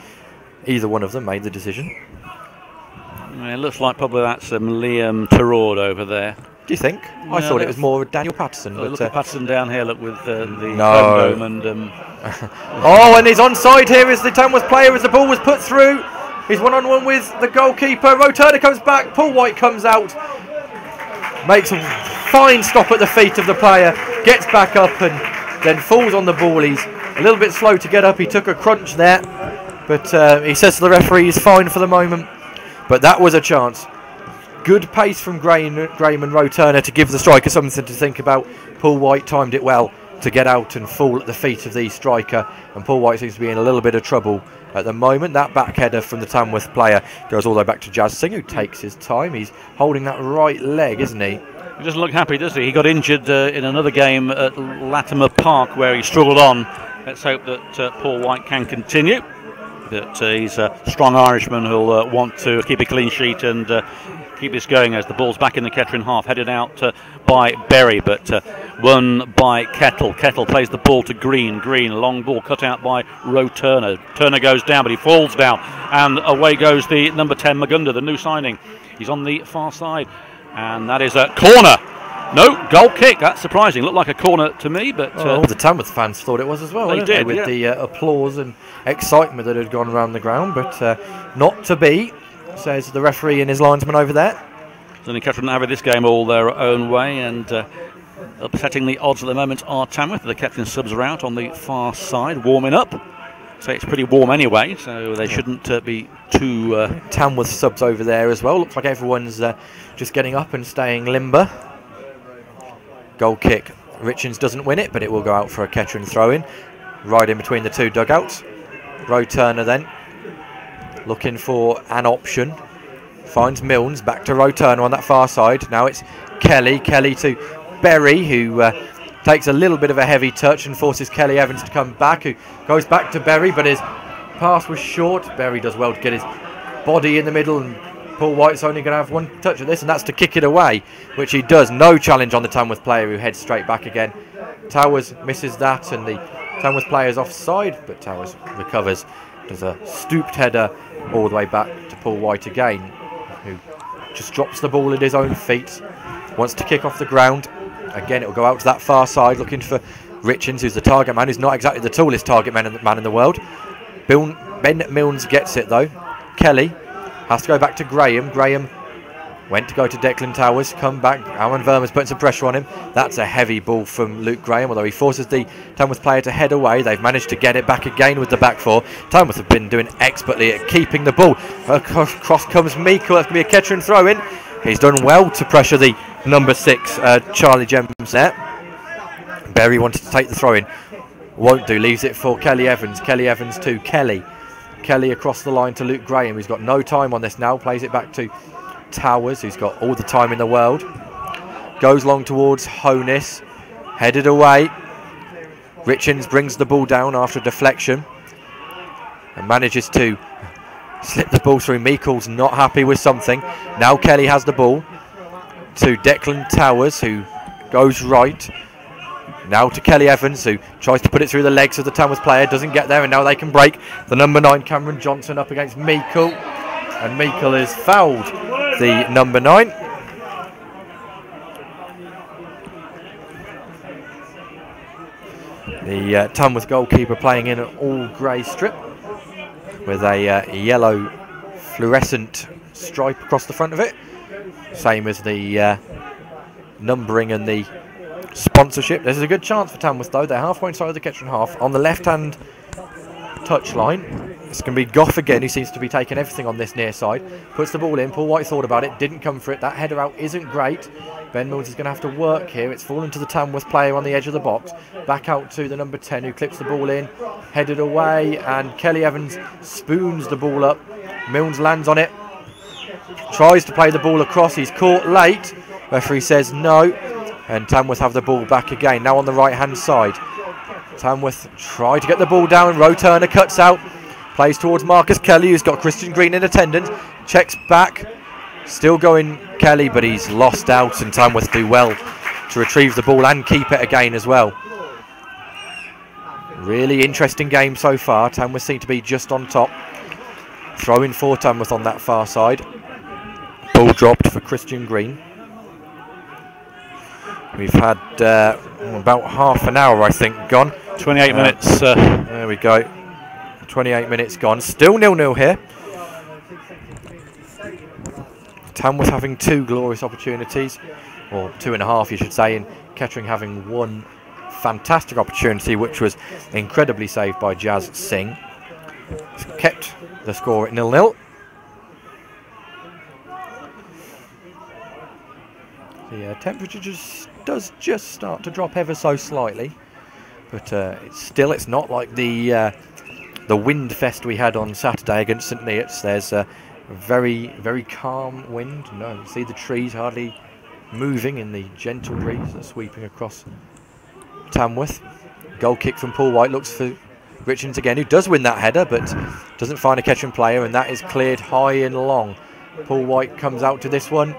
either one of them made the decision. It looks like probably that's Liam Terrord over there. Do you think? I thought it was more Daniel Patterson. But look at Patterson down here, look, with the no. dome and... oh, and he's onside here as the Tamworth player as the ball was put through. He's one-on-one with the goalkeeper. Roturner comes back. Paul White comes out. Makes a fine stop at the feet of the player, gets back up and then falls on the ball. He's a little bit slow to get up. He took a crunch there, but he says to the referee he's fine for the moment. But that was a chance. Good pace from Graham and Roe Turner to give the striker something to think about. Paul White timed it well to get out and fall at the feet of the striker, and Paul White seems to be in a little bit of trouble at the moment. That back header from the Tamworth player goes all the way back to Jazz Singh, who takes his time. He's holding that right leg, isn't he? He doesn't look happy, does he? He got injured in another game at Latimer Park where he struggled on. Let's hope that Paul White can continue. But he's a strong Irishman who'll want to keep a clean sheet and keep this going as the ball's back in the Kettering half, headed out by Berry, but won by Kettle. Kettle plays the ball to Green. Green, long ball cut out by Roe Turner. Turner goes down, but he falls down, and away goes the number 10 Magunda, the new signing. He's on the far side, and that is a corner. No, goal kick. That's surprising. Looked like a corner to me, but all the Tamworth fans thought it was as well. They did, with yeah. the applause and excitement that had gone around the ground, but not to be, says the referee and his linesman over there. Certainly Kettering have this game all their own way, and upsetting the odds at the moment are Tamworth. The Kettering subs are out on the far side, warming up. So it's pretty warm anyway, so they shouldn't be too... Tamworth subs over there as well. Looks like everyone's just getting up and staying limber. Goal kick. Richards doesn't win it, but it will go out for a Kettering throw-in. Right in between the two dugouts. Roe Turner then, looking for an option. Finds Milnes, back to Roe Turner on that far side. Now it's Kelly. Kelly to Berry, who takes a little bit of a heavy touch and forces Kelly Evans to come back, who goes back to Berry, but his pass was short. Berry does well to get his body in the middle, and Paul White's only going to have one touch at this, and that's to kick it away, which he does. No challenge on the Tamworth player, who heads straight back again. Towers misses that, and the Tamworth player's offside, but Towers recovers. Does a stooped header all the way back to Paul White again, who just drops the ball at his own feet. Wants to kick off the ground. Again, it will go out to that far side, looking for Richards, who's the target man, who's not exactly the tallest target man in the world. Ben Milnes gets it, though. Kelly has to go back to Graham. Graham went to go to Declan Towers, come back. Alan Verma's putting some pressure on him. That's a heavy ball from Luke Graham, although he forces the Tamworth player to head away. They've managed to get it back again with the back four. Tamworth have been doing expertly at keeping the ball. Across comes Meikle. That's going to be a Kettering throw-in. He's done well to pressure the number 6, Charlie Gems there. Berry wanted to take the throw-in. Won't do, leaves it for Kelly Evans. Kelly Evans to Kelly. Kelly across the line to Luke Graham, who's got no time on this now. Plays it back to Towers, who's got all the time in the world. Goes long towards Honus. Headed away. Richards brings the ball down after a deflection and manages to slip the ball through. Meikle's not happy with something. Now Kelly has the ball to Declan Towers, who goes right. Now to Kelly Evans, who tries to put it through the legs of the Tamworth player, doesn't get there, and now they can break. The number 9, Cameron Johnson, up against Meikle, and Meikle has fouled the number 9. The Tamworth goalkeeper playing in an all-grey strip with a yellow fluorescent stripe across the front of it, same as the numbering and the sponsorship. This is a good chance for Tamworth, though. They're halfway inside the Kettering half on the left-hand touchline. It's going to be Goff again, who seems to be taking everything on this near side. Puts the ball in. Paul White thought about it, didn't come for it. That header out isn't great. Ben Milnes is going to have to work here. It's fallen to the Tamworth player on the edge of the box. Back out to the number 10, who clips the ball in. Headed away, and Kelly Evans spoons the ball up. Milnes lands on it. Tries to play the ball across. He's caught late. Referee says no. And Tamworth have the ball back again, now on the right-hand side. Tamworth try to get the ball down. Roe Turner cuts out. Plays towards Marcus Kelly, who's got Christian Green in attendance. Checks back. Still going Kelly, but he's lost out, and Tamworth do well to retrieve the ball and keep it again as well. Really interesting game so far. Tamworth seem to be just on top. Throwing for Tamworth on that far side. Ball dropped for Christian Green. We've had about half an hour, I think, gone. 28 minutes. There we go. 28 minutes gone. Still 0-0 here. Tamworth having 2 glorious opportunities. or 2.5 you should say, in Kettering having one fantastic opportunity which was incredibly saved by Jazz Singh. It's kept the score at 0-0. The temperature does just start to drop ever so slightly, but it's not like the wind fest we had on Saturday against St Neots. There's a very, very calm wind. No, see the trees hardly moving in the gentle breeze that's sweeping across Tamworth. Goal kick from Paul White, looks for Richards again, who does win that header but doesn't find a Kettering player, and that is cleared high and long. Paul White comes out to this one,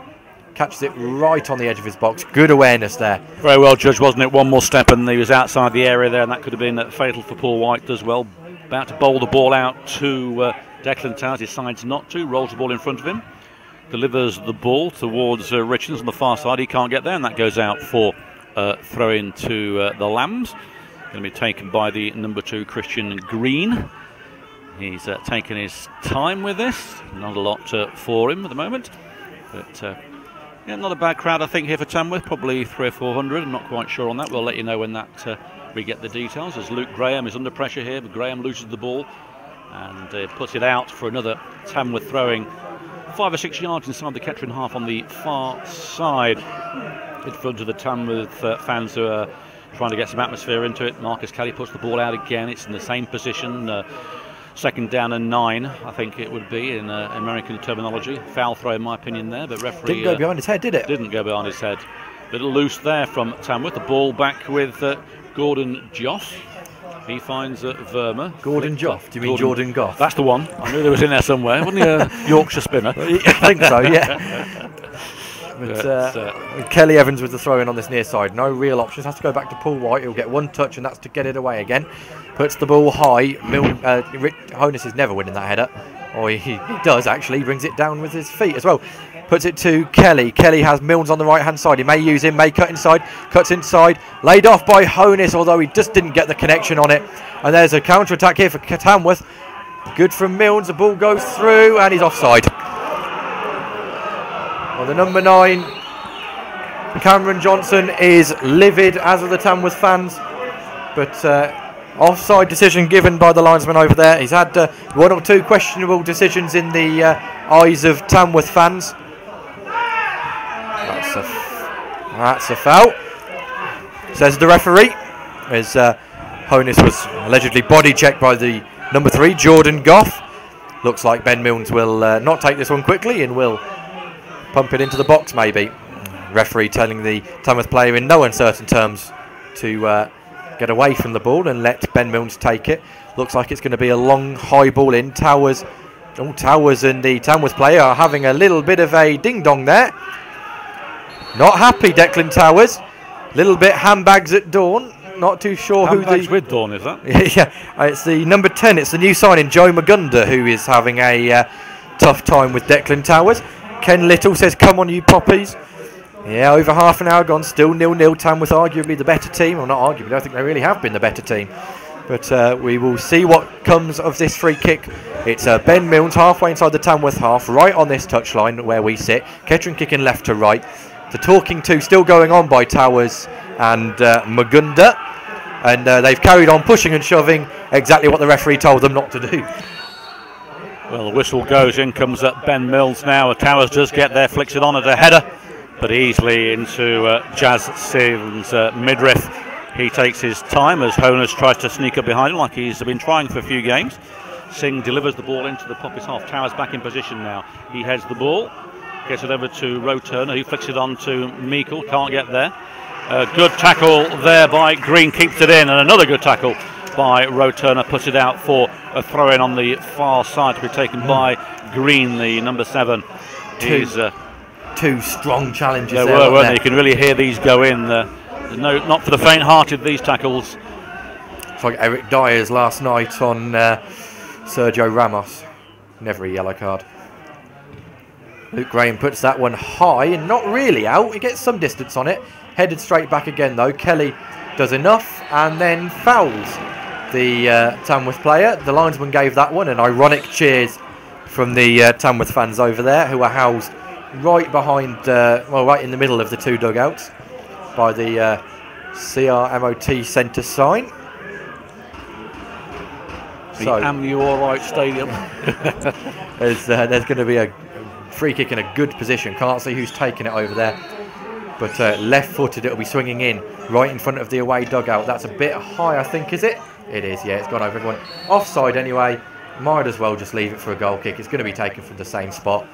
catches it right on the edge of his box. Good awareness there. Very well judged, wasn't it? One more step and he was outside the area there, and that could have been fatal for Paul White as well. About to bowl the ball out to Declan Towers, decides not to, rolls the ball in front of him, delivers the ball towards Richards on the far side. He can't get there, and that goes out for throw in to the Lambs. Going to be taken by the number 2 Christian Green. He's taken his time with this. Not a lot for him at the moment, but yeah, not a bad crowd I think here for Tamworth. Probably 300 or 400. I'm not quite sure on that. We'll let you know when that we get the details. As Luke Graham is under pressure here, but Graham loses the ball and puts it out for another Tamworth throwing 5 or 6 yards inside the Kettering half on the far side, in front of the Tamworth fans who are trying to get some atmosphere into it. Marcus Kelly puts the ball out again. It's in the same position, second down and 9, I think it would be in American terminology. Foul throw in my opinion there, but referee didn't go behind his head, did it? Didn't go behind his head. Little loose there from Tamworth. The ball back with Gordon Joff. He finds Verma. Gordon Joff? Do you mean Jordan Goff? That's the one. I knew there was in there somewhere. Wasn't he a Yorkshire spinner? I think so, yeah. But Kelly Evans with the throw in on this near side. No real options. Has to go back to Paul White. He'll get one touch, and that's to get it away again. Puts the ball high. Honus is never winning that header. Or he does actually. He brings it down with his feet as well. Puts it to Kelly. Kelly has Milnes on the right hand side. He may use him, may cut inside. Cuts inside. Laid off by Honus, although he just didn't get the connection on it. And there's a counter attack here for Tamworth. Good from Milnes. The ball goes through, and he's offside. Well, the number 9, Cameron Johnson, is livid, as are the Tamworth fans. But offside decision given by the linesman over there. He's had 1 or 2 questionable decisions in the eyes of Tamworth fans. That's a foul, says the referee, as Honus was allegedly body checked by the number 3, Jordan Goff. Looks like Ben Milnes will not take this one quickly and will pump it into the box maybe. Referee telling the Tamworth player in no uncertain terms to get away from the ball and let Ben Milnes take it. Looks like it's going to be a long high ball in. Towers and the Tamworth player are having a little bit of a ding-dong there. Not happy, Declan Towers. Little bit handbags at dawn. Not too sure handbags who with Dawn, is that? Yeah, it's the number 10. It's the new signing, Joe Magunda, who is having a tough time with Declan Towers. Ken Little says, come on you poppies. Yeah, over half an hour gone, still 0-0. Tamworth arguably the better team. Well, not arguably, I think they really have been the better team. But we will see what comes of this free kick. It's Ben Milnes halfway inside the Tamworth half, right on this touchline where we sit. Kettering kicking left to right. The talking to still going on by Towers and Magunda. And they've carried on pushing and shoving, exactly what the referee told them not to do. Well, the whistle goes, in comes Ben Milnes now. Towers does get there, flicks it on at a header, but easily into Jazz Singh's midriff. He takes his time as Honus tries to sneak up behind him like he's been trying for a few games. Singh delivers the ball into the Poppies half. Towers back in position now. He heads the ball, gets it over to Roe Turner, who flicks it on to Meikle, can't get there. Good tackle there by Green, keeps it in, and another good tackle by Roe Turner, puts it out for a throw-in on the far side to be taken by Green, the number 7. Two strong challenges there there, weren't they? You can really hear these go in. No, not for the faint-hearted, these tackles. It's like Eric Dyer's last night on Sergio Ramos. Never a yellow card. Luke Graham puts that one high and not really out. He gets some distance on it. Headed straight back again though. Kelly does enough and then fouls the Tamworth player. The linesman gave that one, and ironic cheers from the Tamworth fans over there, who are housed right behind, right in the middle of the two dugouts by the CRMOT centre sign. The Am You Alright Stadium. There's going to be a free kick in a good position. Can't see who's taking it over there. But left-footed, it'll be swinging in right in front of the away dugout. That's a bit high, I think, is it? It is, yeah. It's gone over everyone. Offside anyway. Might as well just leave it for a goal kick. It's going to be taken from the same spot.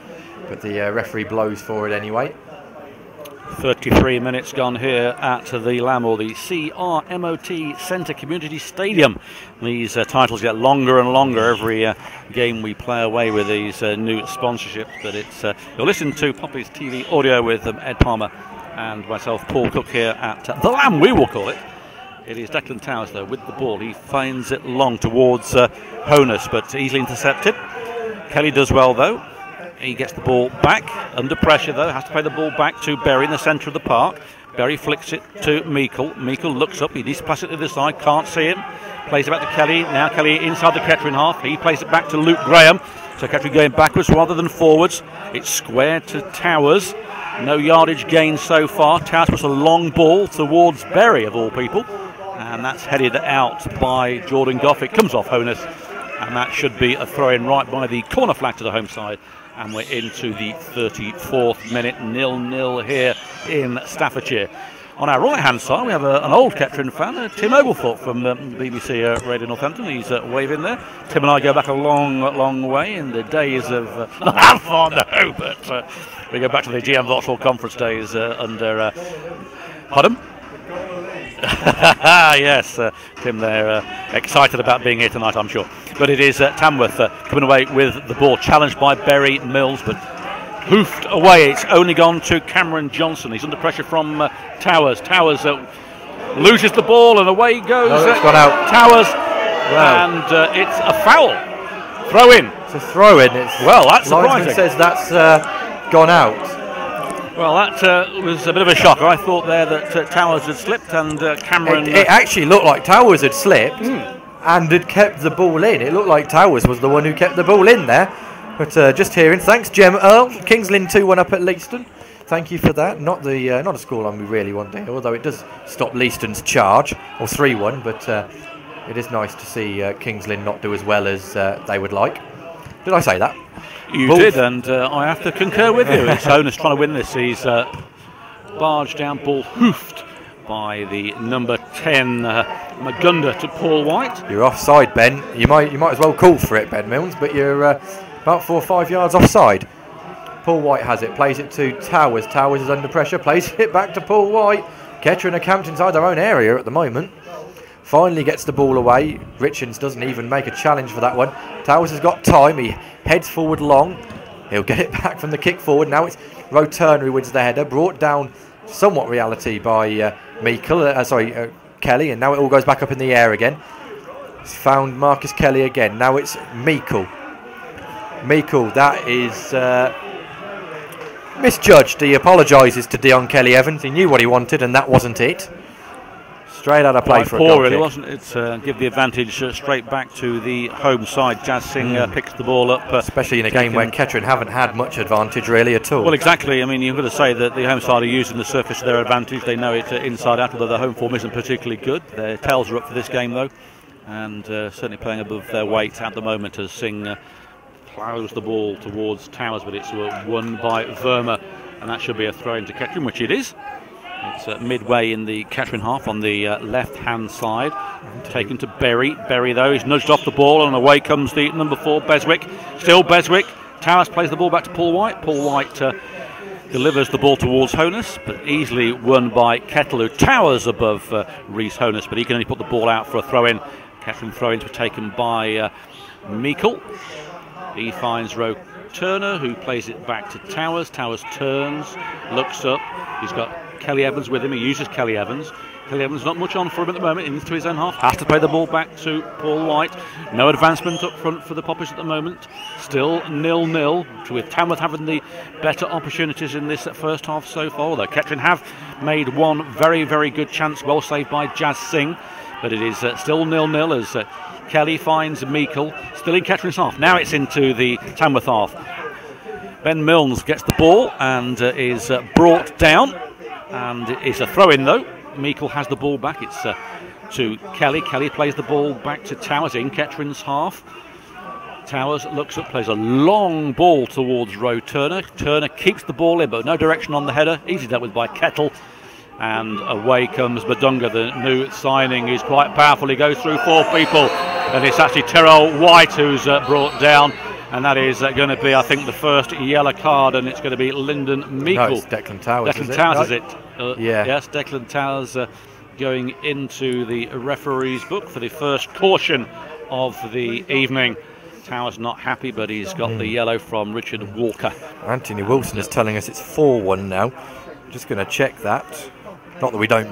But the referee blows for it anyway. 33 minutes gone here at the Lamb, or the CRMOT Centre Community Stadium. These titles get longer and longer every game we play away with these new sponsorships. But it's you'll listen to Poppy's TV audio with Ed Palmer and myself, Paul Cook, here at the Lamb, we will call it. It is Declan Towers, though, with the ball. He finds it long towards Honus, but easily intercepted. Kelly does well, though. He gets the ball back, under pressure though, has to play the ball back to Berry in the centre of the park. Berry flicks it to Meikle. Meikle looks up, he needs to pass it to the side, can't see him. Plays it back to Kelly, now Kelly inside the Kettering half. He plays it back to Luke Graham. So Kettering going backwards rather than forwards. It's squared to Towers. No yardage gain so far. Towers puts a long ball towards Berry, of all people. And that's headed out by Jordan Goff. It comes off Honus. And that should be a throw-in right by the corner flag to the home side. And we're into the 34th minute, 0-0 here in Staffordshire. On our right-hand side, we have an old Kettering fan, Tim Oglethorpe from BBC Radio Northampton. He's waving there. Tim and I go back a long, long way in the days of... not far, no, but we go back to the GM Vauxhall Conference days under... pardon? Yes, Tim there, excited about being here tonight, I'm sure. But it is Tamworth coming away with the ball, challenged by Berry Mills, but hoofed away. It's only gone to Cameron Johnson. He's under pressure from Towers. Towers loses the ball and away goes it's gone out. Towers. Wow. And it's a foul. Throw in. It's a throw in. Well, that's surprising. Linesman says that's gone out. Well, that was a bit of a shock. I thought there that Towers had slipped and Cameron... It actually looked like Towers had slipped and had kept the ball in. It looked like Towers was the one who kept the ball in there. But just hearing, thanks, Jem Earl. Kings Lynn 2-1 up at Leiston. Thank you for that. Not a scoreline we really want to hear, although it does stop Leiston's charge, or 3-1. But it is nice to see Kings Lynn not do as well as they would like. Did I say that? You did, and I have to concur with you. It's Honus trying to win this. He's barged down, ball hoofed by the number 10 Magunda to Paul White. You're offside, Ben. You might as well call for it, Ben Milnes, but you're about 4 or 5 yards offside. Paul White has it, plays it to Towers. Towers is under pressure, plays it back to Paul White. Kettering are camped inside their own area at the moment. Finally gets the ball away. Richards doesn't even make a challenge for that one. Towers has got time. He heads forward long. He'll get it back from the kick forward. Now it's Roe Turner who wins the header. Brought down somewhat reality by Kelly. And now it all goes back up in the air again. He's found Marcus Kelly again. Now it's Meikle. Meikle, that is misjudged. He apologises to Dion Kelly Evans. He knew what he wanted and that wasn't it. Straight out of play for a goal really, kick. Wasn't it? Give the advantage straight back to the home side. Jazz Singh picks the ball up. Especially in a game where Kettering haven't had much advantage really at all. Well, exactly. I mean, you've got to say that the home side are using the surface to their advantage. They know it inside out, although the home form isn't particularly good. Their tails are up for this game, though. And certainly playing above their weight at the moment as Singh ploughs the ball towards Towers, but it's won by Verma. And that should be a throw into Kettering, which it is. It's midway in the Kettering half on the left-hand side. Taken to Berry. Berry, though, he's nudged off the ball, and away comes the number 4, Beswick. Still Beswick. Towers plays the ball back to Paul White. Paul White delivers the ball towards Honus, but easily won by Kettle, who towers above Rhys Honus, but he can only put the ball out for a throw-in. Kettering throw-ins were taken by Meikle. He finds Roe Turner, who plays it back to Towers. Towers turns, looks up. He's got Kelly Evans with him. He uses Kelly Evans. Kelly Evans not much on for him at the moment, into his own half. Has to play the ball back to Paul White. No advancement up front for the Poppers at the moment. Still 0-0, with Tamworth having the better opportunities in this first half so far. Although Kettering have made one very, very good chance, well saved by Jazz Singh. But it is still 0-0 as Kelly finds Meikle, still in Kettering's half. Now it's into the Tamworth half. Ben Milnes gets the ball and is brought down, and it's a throw-in though. Meikle has the ball back. It's to Kelly. Kelly plays the ball back to Towers in Kettering's half. Towers looks up, plays a long ball towards Roe Turner. Turner keeps the ball in, but no direction on the header. Easy dealt with by Kettle. And away comes Madunga, the new signing. He's quite powerful. He goes through 4 people, and it's actually Terrell White who's brought down. And that is going to be, I think, the first yellow card, and it's going to be Lyndon Meikle. No, it's Declan Towers. Declan Towers, is it? Yeah. Yes, Declan Towers going into the referee's book for the first caution of the evening. Towers not happy, but he's got the yellow from Richard Walker. Anthony Wilson is telling us it's 4-1 now. Just going to check that. Not that we don't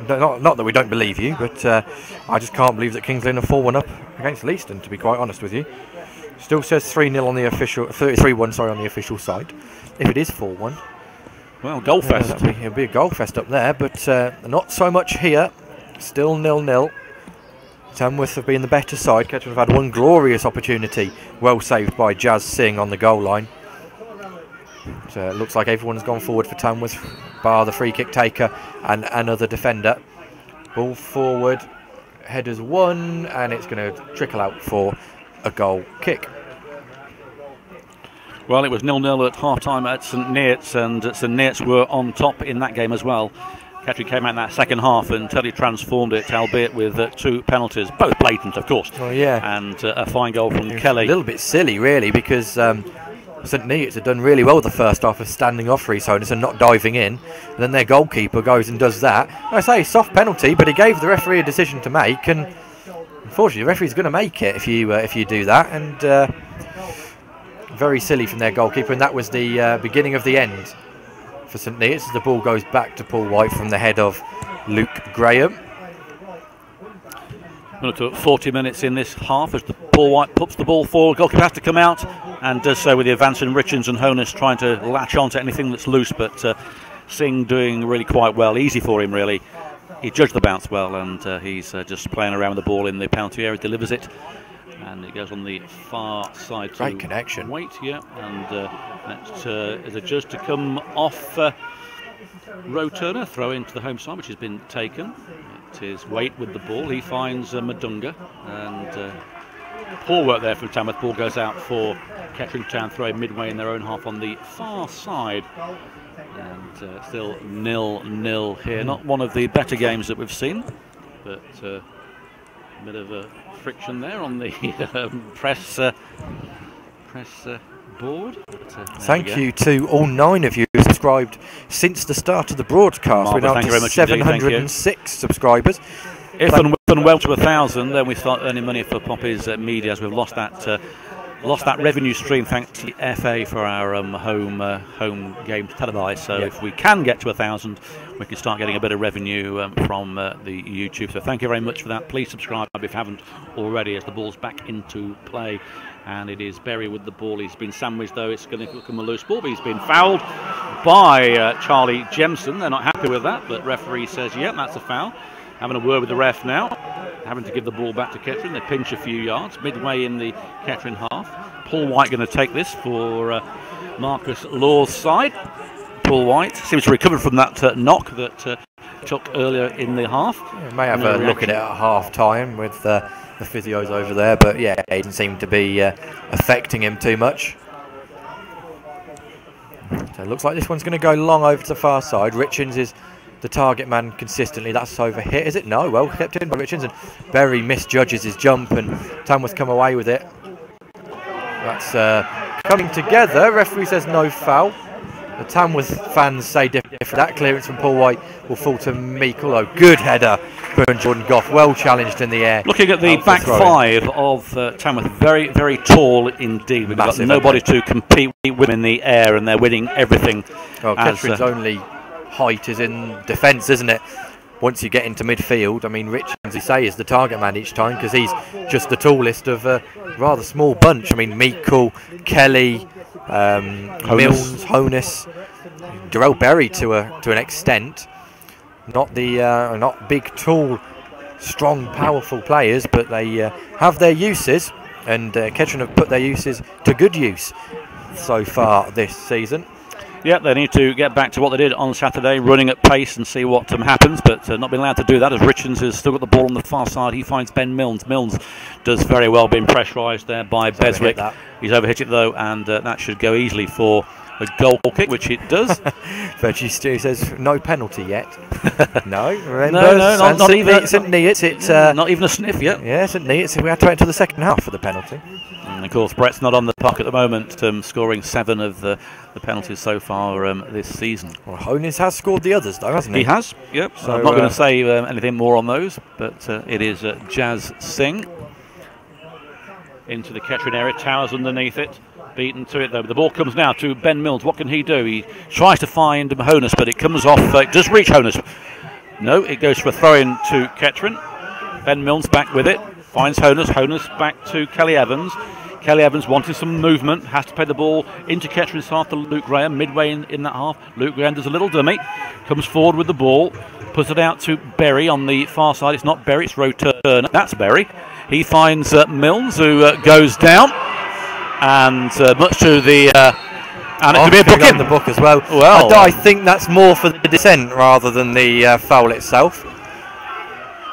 not that we don't believe you, but I just can't believe that Kings Lynn are 4-1 up against Leiston, to be quite honest with you. Still says 3-0 on the official, 3-1 sorry, on the official side. If it is 4-1, well, goal fest. It'll be a goal fest up there, but not so much here. Still 0-0. Tamworth have been the better side. Kettering have had one glorious opportunity, well saved by Jazz Singh on the goal line. So it looks like everyone's gone forward for Tamworth, bar the free kick taker and another defender. Ball forward, headers won, and it's going to trickle out for a goal kick. Well, it was 0-0 at half-time at St Neots, and St Neots were on top in that game as well. Kettering came out in that second half and totally transformed it, albeit with 2 penalties, both blatant, of course. Oh, yeah. And a fine goal from Kelly. A little bit silly, really, because St Neots had done really well the first half of standing off Rhys Honus and not diving in. And then their goalkeeper goes and does that. I say, soft penalty, but he gave the referee a decision to make, and unfortunately, the referee's going to make it if you do that. And very silly from their goalkeeper, and that was the beginning of the end for St Neots. The ball goes back to Paul White from the head of Luke Graham. Minute to 40 minutes in this half as Paul White puts the ball forward. Goalkeeper has to come out and does so with the advancing Richards and Honus trying to latch on to anything that's loose, but Singh doing really quite well. Easy for him, really. He judged the bounce well, and he's just playing around with the ball in the penalty area, delivers it, and it goes on the far side. Great connection. Wait, yeah, and that is a judge to come off Roe Turner, throw into the home side, which has been taken. It is Waite with the ball. He finds Madunga, and poor work there from Tamworth. Ball goes out for Kettering Town, throwing midway in their own half on the far side. And still 0-0 here. Not one of the better games that we've seen, but a bit of a friction there on the press board. Thank you to all 9 of you who subscribed since the start of the broadcast. We're now to 706 subscribers. If and well to 1,000, then we start earning money for Poppy's Media, as we've lost that revenue stream thanks to the FA for our home games televised. So if we can get to 1,000, we can start getting a bit of revenue from the YouTube. So thank you very much for that. Please subscribe if you haven't already, as the ball's back into play. And it is Berry with the ball. He's been sandwiched, though. It's going to become a loose ball, but he's been fouled by Charlie Jemson. They're not happy with that, but referee says, yep, that's a foul. Having a word with the ref now, having to give the ball back to Kettering. They pinch a few yards, midway in the Kettering half. Paul White going to take this for Marcus Law's side. Paul White seems to recover from that knock that took earlier in the half. Yeah, may have a look at it at half-time with the physios over there, but yeah, it didn't seem to be affecting him too much. So it looks like this one's going to go long over to the far side. Richards is the target man consistently. That's over hit, is it? No, well kept in by Richards, and Berry misjudges his jump, and Tamworth come away with it. That's coming together. Referee says no foul. The Tamworth fans say different. That clearance from Paul White will fall to Meikle. Oh, good header from Jordan Goff, well challenged in the air. Looking at the back 5 of Tamworth, very, very tall indeed. We've got nobody to compete with in the air, and they're winning everything. Well, Kettering's only height is in defence, isn't it? Once you get into midfield, I mean, Richards, as you say, is the target man each time because he's just the tallest of a rather small bunch. I mean, Meikle, Kelly, Milnes, Honus, Darrell Berry to an extent. Not big, tall, strong, powerful players, but they have their uses, and Kettering have put their uses to good use. so far this season. Yeah, they need to get back to what they did on Saturday, running at pace and see what happens, but not being allowed to do that as Richards has still got the ball on the far side. He finds Ben Milnes. Milnes does very well, being pressurised there by Beswick. He's overhit it though, and that should go easily for a goal kick, which it does. Veggie Stew says no penalty yet. No, remember, no, not even St Neots. It's not even a sniff yet. Yeah, St Neots. We had to wait until the second half for the penalty. And of course, Brett's not on the puck at the moment, scoring 7 of the penalties so far this season. Well, Honis has scored the others, though, hasn't he? He has, yep. So I'm not going to say anything more on those, but it is Jazz Singh into the Kettering area. Towers underneath it, beaten to it though. The ball comes now to Ben Milnes. What can he do? He tries to find Honus, but it comes off. It does reach Honus. No, it goes for a throw-in to Kettering. Ben Milnes back with it. Finds Honus. Honus back to Kelly Evans. Kelly Evans wanting some movement, has to play the ball into Kettering's half to Luke Graham, midway in that half. Luke Graham does a little dummy, comes forward with the ball, puts it out to Berry on the far side. It's not Berry, it's Roturner. That's Berry. He finds Milnes, who goes down, and much to the... and it could be a book in the book as well. Well, I think that's more for the dissent rather than the foul itself.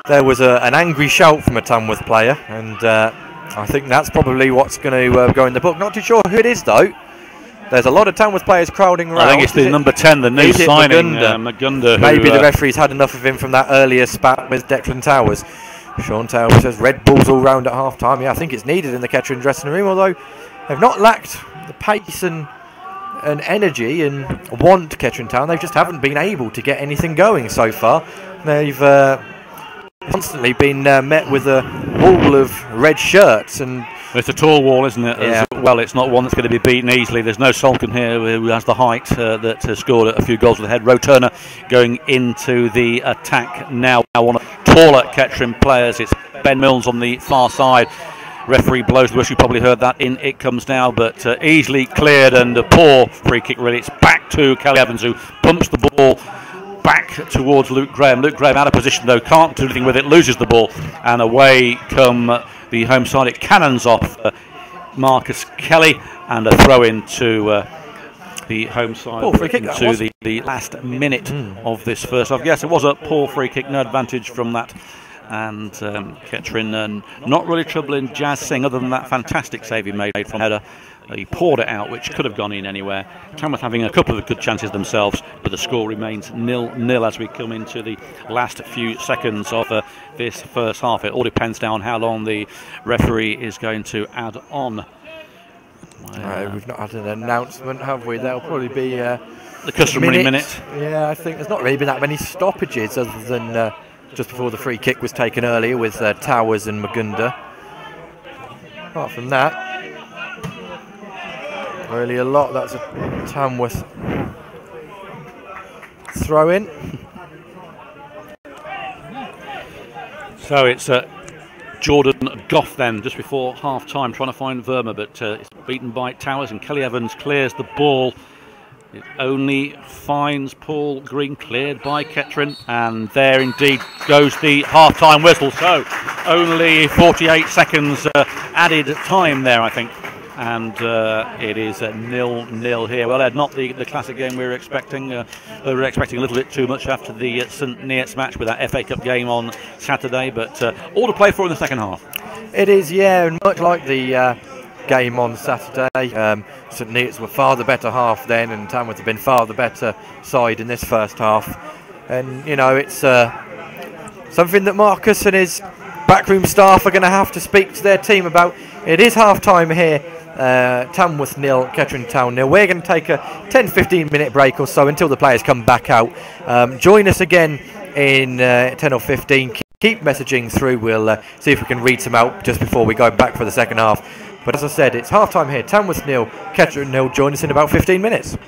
There was an angry shout from a Tamworth player, and... I think that's probably what's going to go in the book. Not too sure who it is, though. There's a lot of Tamworth players crowding around. I think it's the number 10, the new signing, Magunda. Maybe the referee's had enough of him from that earlier spat with Declan Towers. Sean Towers says Red Bulls all round at half-time. Yeah, I think it's needed in the Kettering dressing room, although they've not lacked the pace and energy and want Kettering Town. They just haven't been able to get anything going so far. They've... constantly been met with a wall of red shirts, and it's a tall wall, isn't it? Yeah. Well, it's not one that's going to be beaten easly. There's no Solkin here who has the height that has scored a few goals with the head. Roturner going into the attack now. One of the taller Kettering players. It's Ben Milnes on the far side. Referee blows the whistle. You probably heard that. In it comes now, but easily cleared, and a poor free kick. Really, it's back to Kelly Evans, who pumps the ball back towards Luke Graham. Luke Graham out of position though, can't do anything with it, loses the ball, and away come the home side. It cannons off Marcus Kelly, and a throw in to the home side into the last minute of this first half. Yes, it was a poor free kick, no advantage from that. And Kettering not really troubling Jazz Singh, other than that fantastic save he made from header. He poured it out, which could have gone in anywhere. Tamworth having a couple of good chances themselves, but the score remains 0-0 as we come into the last few seconds of this first half. It all depends now on how long the referee is going to add on. We've not had an announcement, have we? There'll probably be the customary minute. Yeah, I think there's not really been that many stoppages, other than just before the free kick was taken earlier with Towers and Magunda. Apart from that, really a lot. That's a Tamworth throw in. So it's Jordan Goff then, just before half time, trying to find Verma, but it's beaten by Towers, and Kelly Evans clears the ball. It only finds Paul Green, cleared by Kettering, and there indeed goes the half-time whistle. So only 48 seconds added time there, I think. And it is 0-0 here. Well, Ed, not the classic game we were expecting. We were expecting a little bit too much after the St Neots match with that FA Cup game on Saturday, but all to play for in the second half. It is, yeah, and much like the game on Saturday. St Neots were far the better half then, and Tamworth have been far the better side in this first half. And, you know, it's something that Marcus and his backroom staff are going to have to speak to their team about. It is half-time here. Tamworth 0, Kettering Town 0. We're going to take a 10-15 minute break or so until the players come back out. Join us again in 10 or 15. Keep messaging through. We'll see if we can read some out just before we go back for the second half. But as I said, it's half-time here. Tamworth 0, Kettering 0. Join us in about 15 minutes.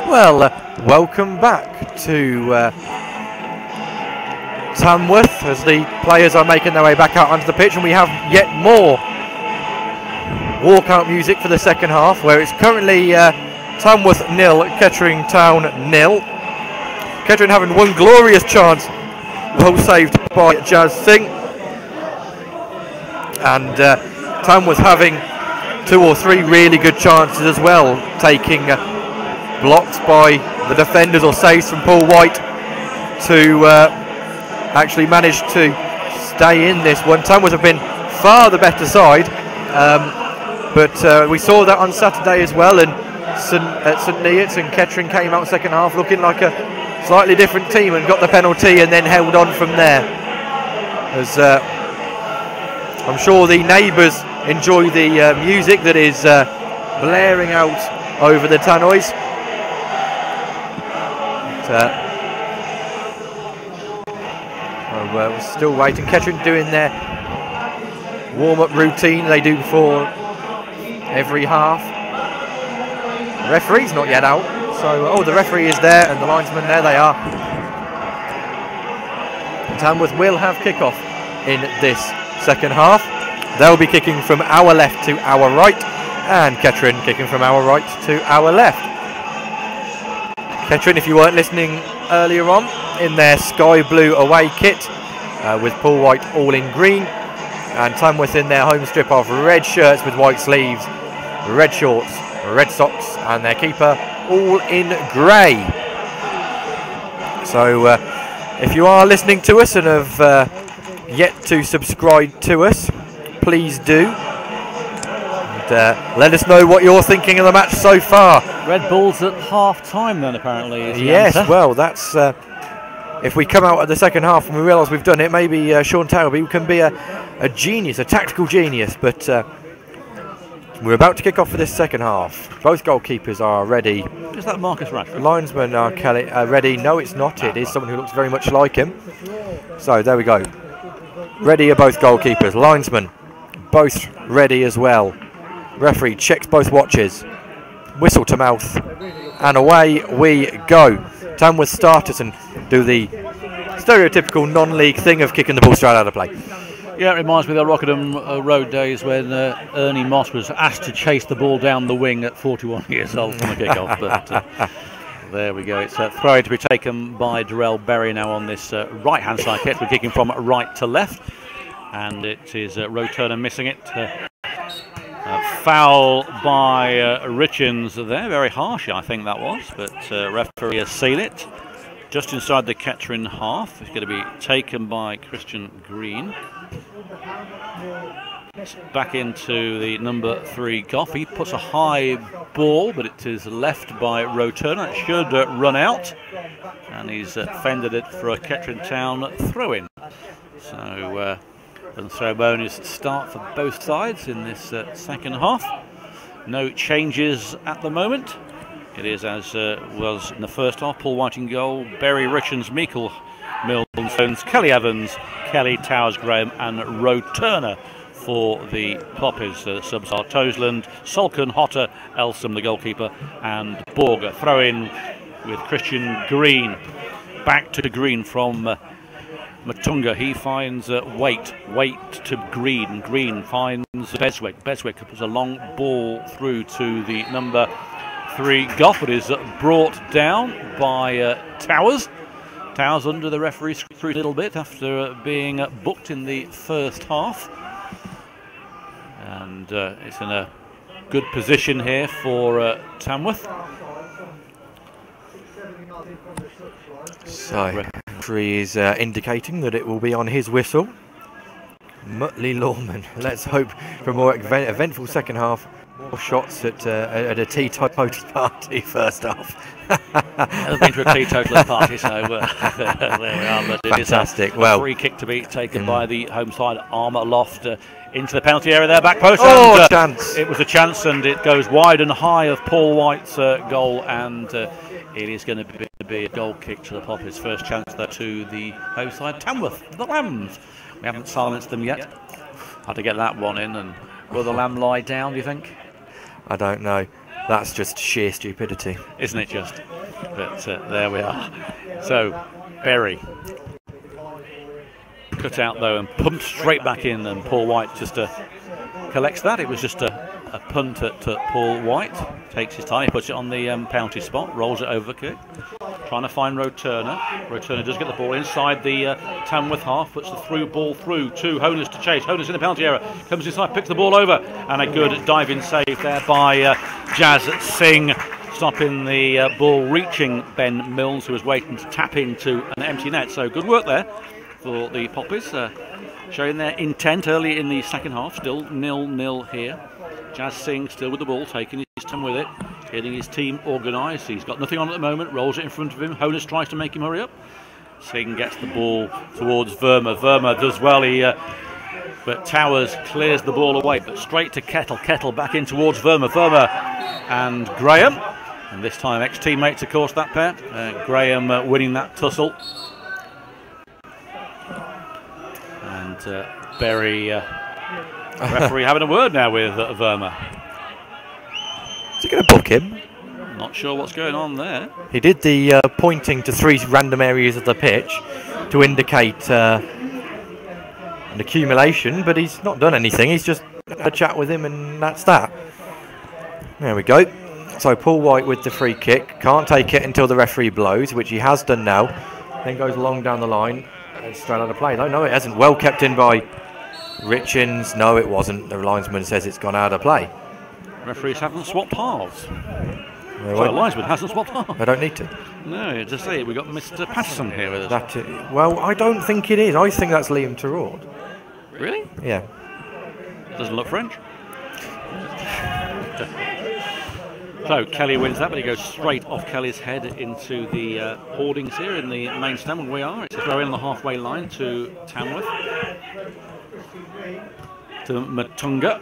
Well, welcome back to Tamworth as the players are making their way back out onto the pitch, and we have yet more walkout music for the second half, where it's currently Tamworth 0, Kettering Town 0. Kettering having one glorious chance, well saved by Jazz Singh, and Tamworth having 2 or 3 really good chances as well, taking blocked by the defenders or saves from Paul White to actually manage to stay in this one. Tamworth have been far the better side, but we saw that on Saturday as well, and at St Neots, and Kettering came out second half looking like a slightly different team and got the penalty and then held on from there. As I'm sure the neighbours enjoy the music that is blaring out over the tannoys. We're still waiting. Kettering doing their warm-up routine they do before every half. The referee's not yet out, so the referee is there and the linesman, there they are. Tamworth will have kick-off in this second half. They'll be kicking from our left to our right, and Kettering kicking from our right to our left. Kettering, if you weren't listening earlier on, in their sky blue away kit with Paul White all in green, and Tamworth in their home strip of red shirts with white sleeves, red shorts, red socks, and their keeper all in grey. So if you are listening to us and have yet to subscribe to us, please do. Let us know what you're thinking of the match so far. Red Bulls at half-time then, apparently, is the yes, answer. Well, that's... if we come out at the second half and we realise we've done it, maybe Sean Tarrowby can be a genius, a tactical genius, but we're about to kick off for this second half. Both goalkeepers are ready. Is that Marcus Rashford? Linesmen are ready. No, it's not. It is someone who looks very much like him. So, there we go. Ready are both goalkeepers. Linesmen, both ready as well. Referee checks both watches. Whistle to mouth. And away we go. Tamworth starters and do the stereotypical non-league thing of kicking the ball straight out of play. Yeah, it reminds me of the Rockingham Road days when Ernie Moss was asked to chase the ball down the wing at 41 years old from a kick-off. But there we go. It's a throw to be taken by Darrell Berry now on this right-hand side kit. We're kicking from right to left. And it is Roturner missing it. Foul by Richens there. Very harsh, I think that was. But referee has sealed it. Just inside the Kettering half. It's going to be taken by Christian Green. Back into the number 3 Goff. He puts a high ball, but it is left by Roturner. It should run out. And he's fended it for a Kettering Town throw-in. So... and ceremonious start for both sides in this second half. No changes at the moment. It is as was in the first half. Paul White in goal, Berry, Richens, Meikle, Milton, Stones, Kelly Evans, Kelly, Towers, Graham and Roturner for the Poppies. Subs are Toseland, Solken, Hotter, Elsom the goalkeeper and Borger. Throw in with Christian Green. Back to Green from Matunga. He finds Waite to Green. Green finds Beswick. Beswick puts a long ball through to the number 3 Goff. It is brought down by Towers. Towers under the referee's scrutiny a little bit after being booked in the first half. And it's in a good position here for Tamworth. So, referee is indicating that it will be on his whistle. Mutley Lawman. Let's hope for a more eventful second half. More shots at a teetotal party first half. I've been to a teetotal party, so there we are. But it fantastic. Is a free kick to be taken by the home side. Armour Loft into the penalty area there, back post. Oh, and, chance! It was a chance, and it goes wide and high of Paul White's goal, and it is going to be a goal kick to the Poppies. First chance there to the home side, Tamworth, the Lambs. We haven't silenced them yet. Had to get that one in, and will the Lamb lie down, do you think? I don't know. That's just sheer stupidity. Isn't it just? But there we are. So Berry cut out though and pumped straight back in, and Paul White just collects that. It was just a punt at Paul White. Takes his time, he puts it on the penalty spot, rolls it over kick. Trying to find Road Turner. Road Turner does get the ball inside the Tamworth half, puts the through ball through to Honus to chase. Honus in the penalty area, comes inside, picks the ball over, and a good diving save there by Jazz Singh, stopping the ball reaching Ben Mills, who was waiting to tap into an empty net. So good work there for the Poppies, showing their intent early in the second half. Still 0-0 here. Jazz Singh still with the ball, taking his time with it, getting his team organised. He's got nothing on at the moment, rolls it in front of him. Honus tries to make him hurry up. Singh gets the ball towards Verma. Verma does well, but Towers clears the ball away, but straight to Kettle. Kettle back in towards Verma. Verma and Graham. And this time ex-teammates, of course, that pair. Graham winning that tussle. And Berry, referee having a word now with Verma. Is he going to book him? Not sure what's going on there. He did the pointing to 3 random areas of the pitch to indicate an accumulation, but he's not done anything. He's just had a chat with him, and that's that. There we go. So Paul White with the free kick. Can't take it until the referee blows, which he has done now. Then goes along down the line and straight out of play. No, it hasn't. Well kept in by Richins. No, it wasn't. The linesman says it's gone out of play. Referees haven't swapped halves. The linesman hasn't swapped halves. They don't need to. No, just say we've got Mr. Patterson here with us. Well, I don't think it is. I think that's Liam Terrord. Really? Yeah. Doesn't look French. So Kelly wins that, but he goes straight off Kelly's head into the hoardings here in the main stand where we are. It's a throw in on the halfway line to Tamworth. To Matunga.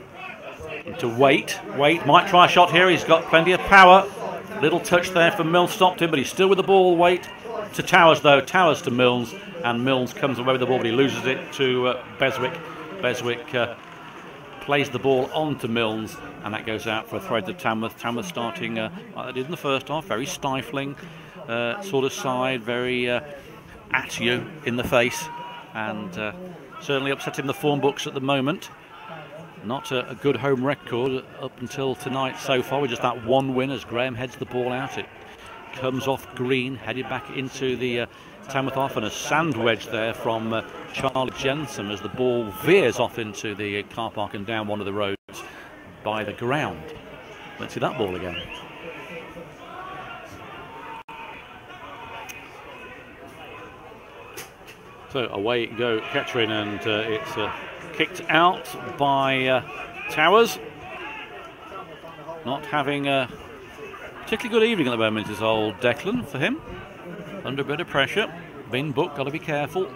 To Waite. Waite might try a shot here. He's got plenty of power. Little touch there from Mills, stopped him, but he's still with the ball. Waite to Towers though. Towers to Mills, and Mills comes away with the ball, but he loses it to Beswick. Beswick plays the ball on to Mills, and that goes out for a throw to Tamworth. Tamworth starting like they did in the first half, very stifling sort of side, very at you in the face, and certainly upsetting the form books at the moment. Not a good home record up until tonight so far, with just that one win as Graham heads the ball out. It comes off green, headed back into the Tamworth half, and a sand wedge there from Charlie Jensen as the ball veers off into the car park and down one of the roads by the ground. Let's see that ball again. So away go Kettering, and it's kicked out by Towers. Not having a particularly good evening at the moment is old Declan for him. Under a bit of pressure. Been booked, got to be careful.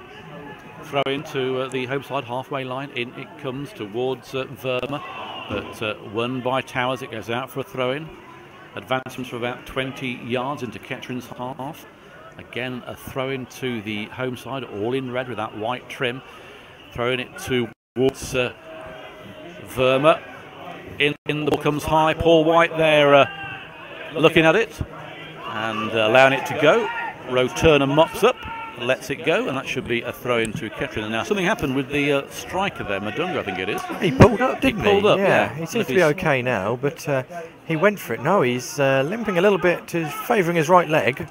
Throw into the home side halfway line. In it comes towards Verma, but won by Towers. It goes out for a throw in. Advancements for about 20 yards into Kettering's half. Again, a throw in to the home side, all in red with that white trim. Throwing it towards Verma. In the ball comes high. Paul White there looking at it and allowing it to go. Road Turner mops up, lets it go, and that should be a throw into Kettering. And now something happened with the striker there, Madunga, I think it is. He pulled up, didn't he? Pulled up, yeah. He seems to be okay now, but he went for it. No, he's limping a little bit, favouring his right leg.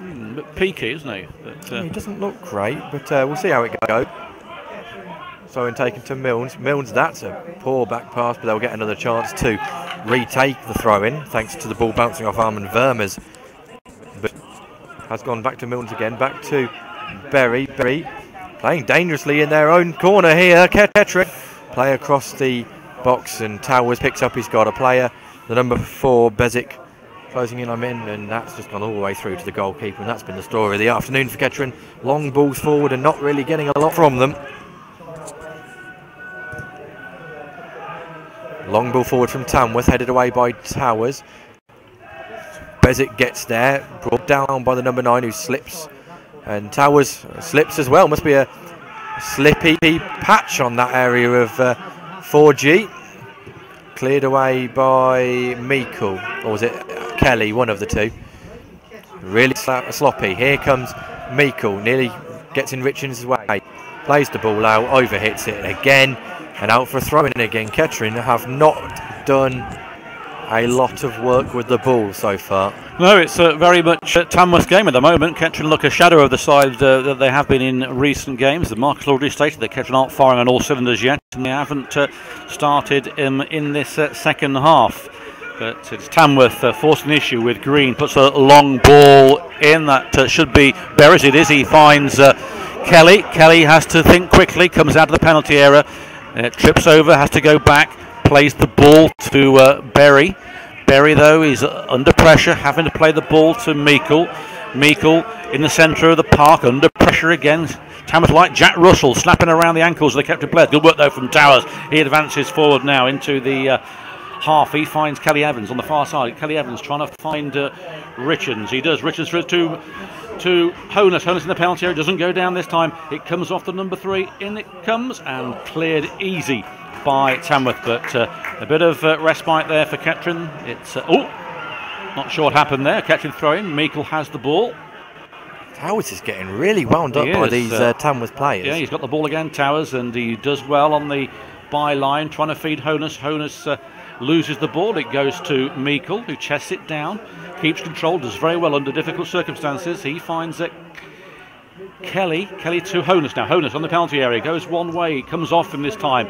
A bit peaky, isn't he? But, he doesn't look great, but we'll see how it goes. So in taken to Milnes. Milnes, that's a poor back pass, but they'll get another chance to retake the throw-in, thanks to the ball bouncing off Armand Verma's. But has gone back to Milnes again, back to Berry. Berry playing dangerously in their own corner here. Kettering play across the box, and Towers picks up. He's got a player, the number 4, Bezic, closing in on him, and that's just gone all the way through to the goalkeeper, and that's been the story of the afternoon for Kettering. Long balls forward and not really getting a lot from them. Long ball forward from Tamworth, headed away by Towers. Bezic gets there, brought down by the number 9 who slips, and Towers slips as well. Must be a slippy patch on that area of 4G. Cleared away by Meikle, or was it Kelly, one of the two. really sloppy. Here comes Meikle, nearly gets in Richards' way, plays the ball out, overhits it again, and out for a throw-in again. Kettering have not done a lot of work with the ball so far. No, it's very much a Tamworth game at the moment. Kettering look a shadow of the side that they have been in recent games. The Marcus already stated that Kettering aren't firing on all cylinders yet, and they haven't started in this second half. But it's Tamworth forcing an issue with Green, puts a long ball in that should be Berry. It is. He finds Kelly. Kelly has to think quickly, comes out of the penalty area, trips over, has to go back, plays the ball to Berry. Berry, though, is under pressure, having to play the ball to Meikle. Meikle in the centre of the park, under pressure again. Tamworth like Jack Russell, slapping around the ankles of the captain player. Good work, though, from Towers. He advances forward now into the half. He finds Kelly Evans on the far side. Kelly Evans trying to find Richards. He does. Richards through to Honus. Honus in the penalty area. Doesn't go down this time. It comes off the number 3. In it comes and cleared easy by Tamworth. But a bit of respite there for Kettering. It's not sure what happened there. Kettering throwing. Meikle has the ball. Towers is getting really wound up by these Tamworth players. Yeah, he's got the ball again, Towers, and he does well on the byline, trying to feed Honus. Honus loses the ball. It goes to Meikle, who chests it down, keeps control, does very well under difficult circumstances. He finds it. Kelly to Honus now. Honus on the penalty area, goes one way, comes off him this time,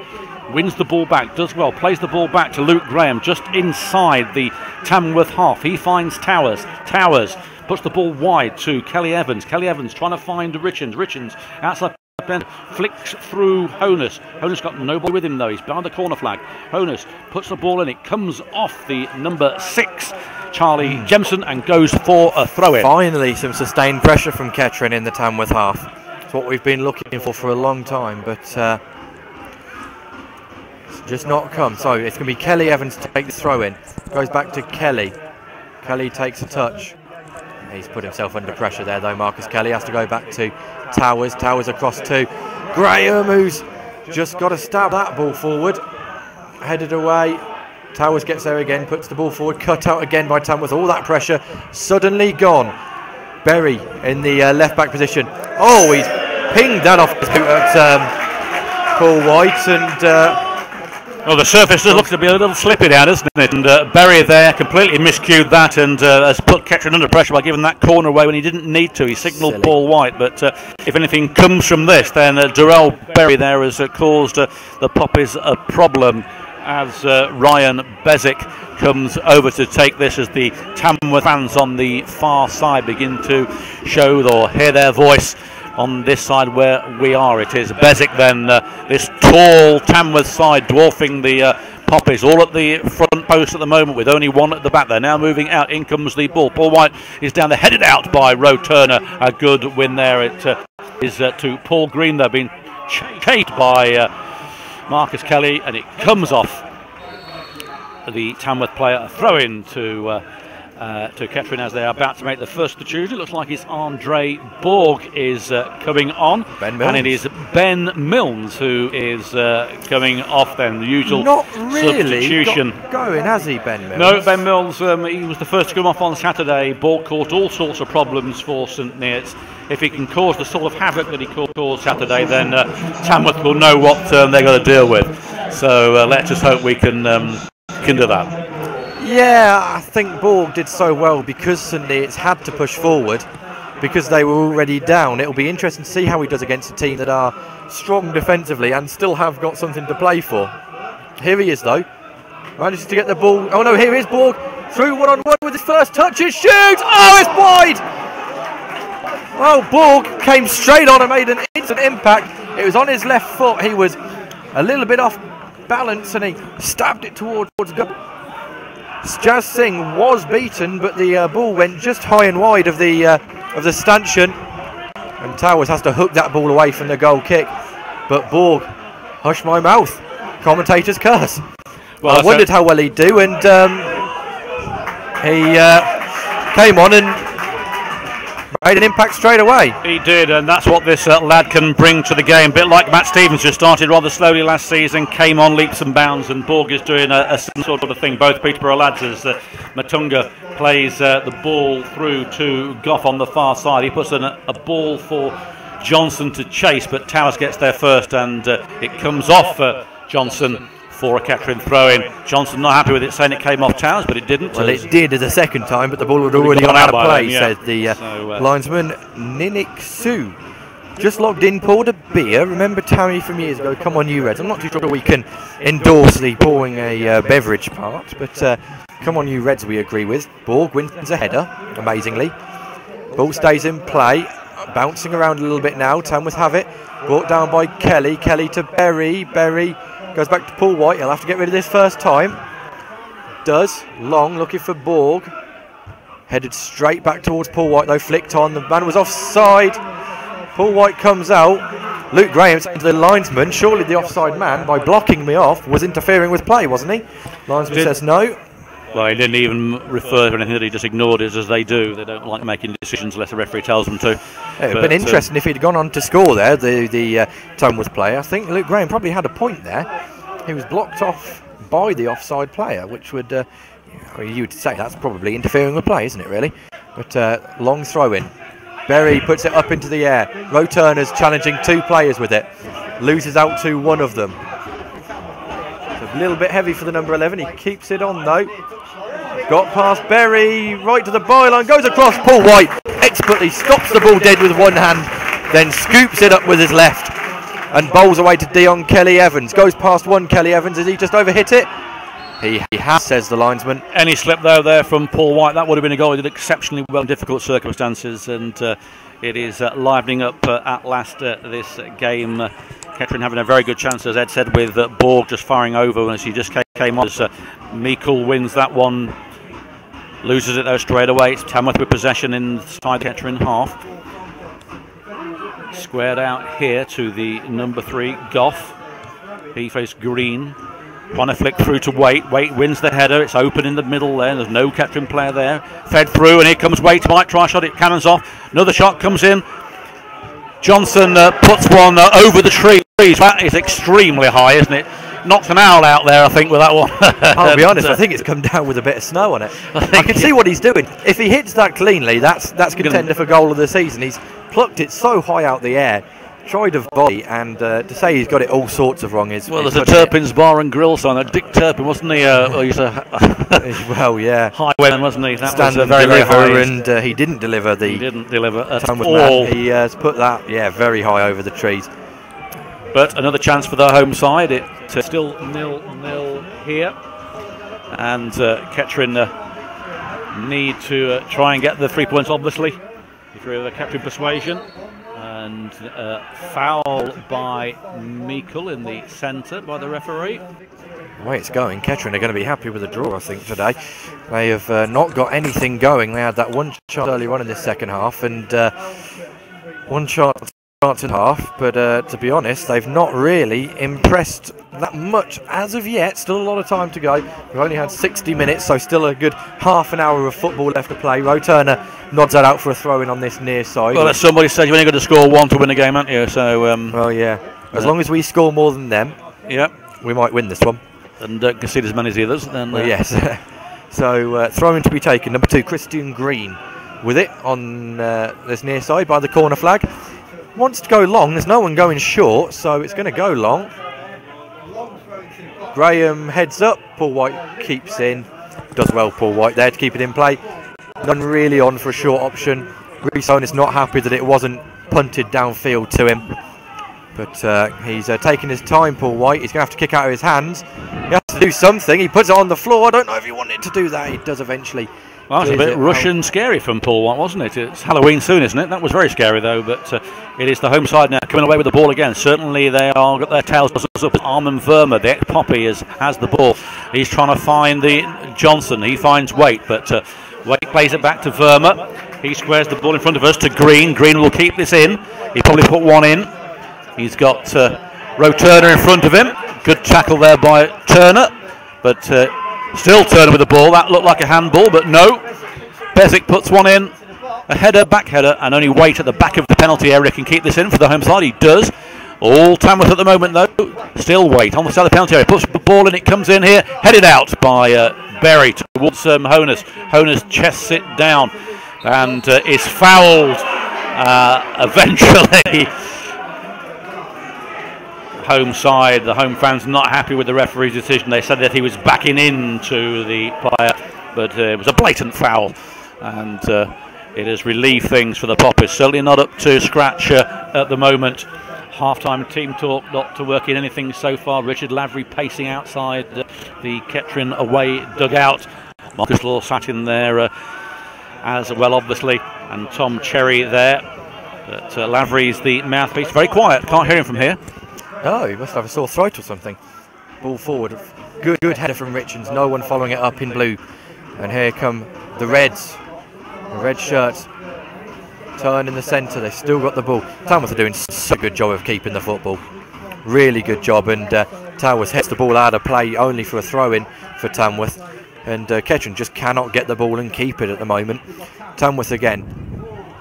wins the ball back, does well, plays the ball back to Luke Graham just inside the Tamworth half. He finds Towers. Towers puts the ball wide to Kelly Evans. Kelly Evans trying to find Richards. Richards outside, flicks through Honus. Honus got nobody with him though. He's behind the corner flag. Honus puts the ball in. It comes off the number 6, Charlie Jemson, and goes for a throw-in. Finally, some sustained pressure from Kettering in the Tamworth half. It's what we've been looking for a long time, but it's just not come. So it's going to be Kelly Evans to take the throw-in. Goes back to Kelly. Kelly takes a touch. He's put himself under pressure there though, Marcus Kelly. Has to go back to Towers. Towers across to Graham, who's just got to stab that ball forward. Headed away. Towers gets there again, puts the ball forward. Cut out again by Tamworth. All that pressure suddenly gone. Berry in the left back position. Oh, he's pinged that off his boot at Paul White, and well, the surface does look to be a little slippy down, isn't it? And Berry there completely miscued that and has put Kettering under pressure by giving that corner away when he didn't need to. He signalled Paul White, but if anything comes from this, then Darrell Berry there has caused the Poppies a problem as Ryan Bezic comes over to take this as the Tamworth fans on the far side begin to show or hear their voice. On this side where we are, it is Bezic then, this tall Tamworth side dwarfing the Poppies, all at the front post at the moment with only one at the back. They're now moving out, in comes the ball. Paul White is down there, headed out by Roe Turner. A good win there. It is to Paul Green. They've been chased by Marcus Kelly, and it comes off the Tamworth player. A throw in to Kettering as they are about to make the first of the Tuesday. Looks like it's Andre Borg is coming on, and it is Ben Milnes who is coming off. Then the usual not really substitution going, has he, Ben Milnes? No, Ben Milnes. He was the first to come off on Saturday. Borg caused all sorts of problems for St Neots. If he can cause the sort of havoc that he caused Saturday, then Tamworth will know what they're going to deal with. So let's just hope we can do that. Yeah, I think Borg did so well because St Neots had to push forward because they were already down. It'll be interesting to see how he does against a team that are strong defensively and still have got something to play for. Here he is though, manages to get the ball. Oh no, here is Borg through one-on-one with his first touch. His shoot! Oh, it's wide! Well, Borg came straight on and made an instant impact. It was on his left foot. He was a little bit off balance and he stabbed it towards goal. Jazz Singh was beaten, but the ball went just high and wide of the stanchion, and Towers has to hook that ball away from the goal kick. But Borg, hush my mouth, commentator's curse. Well, I wondered how well he'd do, and he came on and made an impact straight away. He did, and that's what this lad can bring to the game. A bit like Matt Stevens, who started rather slowly last season, came on leaps and bounds, and Borg is doing a sort of thing. Both Peterborough lads, as Matunga plays the ball through to Goff on the far side. He puts a ball for Johnson to chase, but Towers gets there first, and it comes off Johnson for a Kettering throw-in. Johnson not happy with it, saying it came off Towers, but it didn't. Well, it did the second time, but the ball had already gone out of play, said the linesman Ninik Su. Just logged in, poured a beer. Remember Tammy from years ago, come on you Reds. I'm not too sure we can endorse the pouring a beverage part, but come on you Reds we agree with. Borg wins a header, amazingly. Ball stays in play, bouncing around a little bit now. Tamworth have it, brought down by Kelly. Kelly to Berry. Berry goes back to Paul White. He'll have to get rid of this first time. Does. Long looking for Borg. Headed straight back towards Paul White though. Flicked on. The man was offside. Paul White comes out. Luke Graham saying to the linesman, surely the offside man, by blocking me off, was interfering with play, wasn't he? Linesman says no. Well, he didn't even refer to anything, he just ignored it, as they do. They don't like making decisions unless the referee tells them to. It would have been interesting if he'd gone on to score there, the Tamworth player. I think Luke Graham probably had a point there. He was blocked off by the offside player, which would, you would say that's probably interfering with play, isn't it, really? But long throw in. Berry puts it up into the air. Roe Turner's challenging two players with it. Loses out to one of them. It's a little bit heavy for the number 11. He keeps it on though. Got past Berry, right to the byline, goes across. Paul White expertly stops the ball dead with one hand, then scoops it up with his left and bowls away to Dion Kelly Evans. Goes past one Kelly Evans. Has he just overhit it? He has, says the linesman. Any slip though there from Paul White, that would have been a goal. He did exceptionally well in difficult circumstances, and it is livening up at last this game. Kettering having a very good chance, as Ed said, with Borg just firing over as he just came on. Meikle wins that one, loses it though straight away. It's Tamworth with possession inside the Kettering half. Squared out here to the number 3, Goff. He faced Green. Want to flick through to Waite. Waite wins the header. It's open in the middle there. There's no Kettering player there. Fed through, and here comes Waite. Might try a shot. It cannons off. Another shot comes in. Johnson puts one over the trees. That is extremely high, isn't it? Knocked an owl out there, I think, with that one. I'll be honest, I think it's come down with a bit of snow on it. I can see what he's doing. If he hits that cleanly, that's contender for goal of the season. He's plucked it so high out the air. Tried a volley, and to say he's got it all sorts of wrong is... Well, there's a Turpin's Bar and Grill sign. Dick Turpin, wasn't he? He's well, yeah. Highwayman, wasn't he? That Stand was very high, and he didn't deliver the... He didn't deliver at all. Man. He has put that, very high over the trees. But another chance for the home side. It's still 0-0 here. And Kettering need to try and get the 3 points, obviously, through the Kettering persuasion. And foul by Meikle in the centre by the referee. The way it's going, Kettering are going to be happy with the draw, I think, today. They have not got anything going. They had that one shot early on in this second half, and one shot in half, but to be honest, they've not really impressed that much as of yet. Still a lot of time to go. We've only had 60 minutes, so still a good half an hour of football left to play. Roe Turner nods that out for a throw in on this near side. Well, as somebody said, you've only got to score one to win a game, haven't you? So, well, yeah. As long as we score more than them, we might win this one. And don't concede as many as the others. Then, well, yes. So, throw in to be taken. Number 2, Christian Green, with it on this near side by the corner flag. Wants to go long. There's no one going short, so it's going to go long. Graham heads up. Paul White keeps in. Does well, Paul White there to keep it in play. None really on for a short option. Reece is not happy that it wasn't punted downfield to him. But he's taking his time, Paul White. He's going to have to kick out of his hands. He has to do something. He puts it on the floor. I don't know if he wanted to do that. He does eventually. Well, that's a bit Russian scary from Paul White, wasn't it? It's Halloween soon, isn't it? That was very scary, though. But it is the home side now coming away with the ball again. Certainly they are got their tails up. Armin Verma, the ex-Poppy, has the ball. He's trying to find the Johnson. He finds Waite, but Waite plays it back to Verma. He squares the ball in front of us to Green. Green will keep this in. He probably put one in. He's got Roe Turner in front of him. Good tackle there by Turner, but still Turner with the ball. That looked like a handball, but no. Bezic puts one in. a header, back header, and only Waite at the back of the penalty area can keep this in for the home side. He does. All Tamworth at the moment, though. Still Waite on the side of the penalty area. Puts the ball in, it comes in here. Headed out by Berry towards Honus. Honus chests it down and is fouled eventually. Home side, the home fans not happy with the referee's decision. They said that he was backing into the player, but it was a blatant foul, and it has relieved things for the Poppers. Certainly not up to scratch at the moment. Half-time team talk not to work in anything so far. Richard Lavery pacing outside the Kettering away dugout. Marcus Law sat in there as well, obviously, and Tom Cherry there. But Lavery's the mouthpiece. Very quiet, can't hear him from here. Oh, he must have a sore throat or something. Ball forward. Good header from Richards. No one following it up in blue. And here come the Reds. The red shirts. Turn in the centre. They've still got the ball. Tamworth are doing such a good job of keeping the football. Really good job. And Towers heads the ball out of play only for a throw-in for Tamworth. And Kettering just cannot get the ball and keep it at the moment. Tamworth again.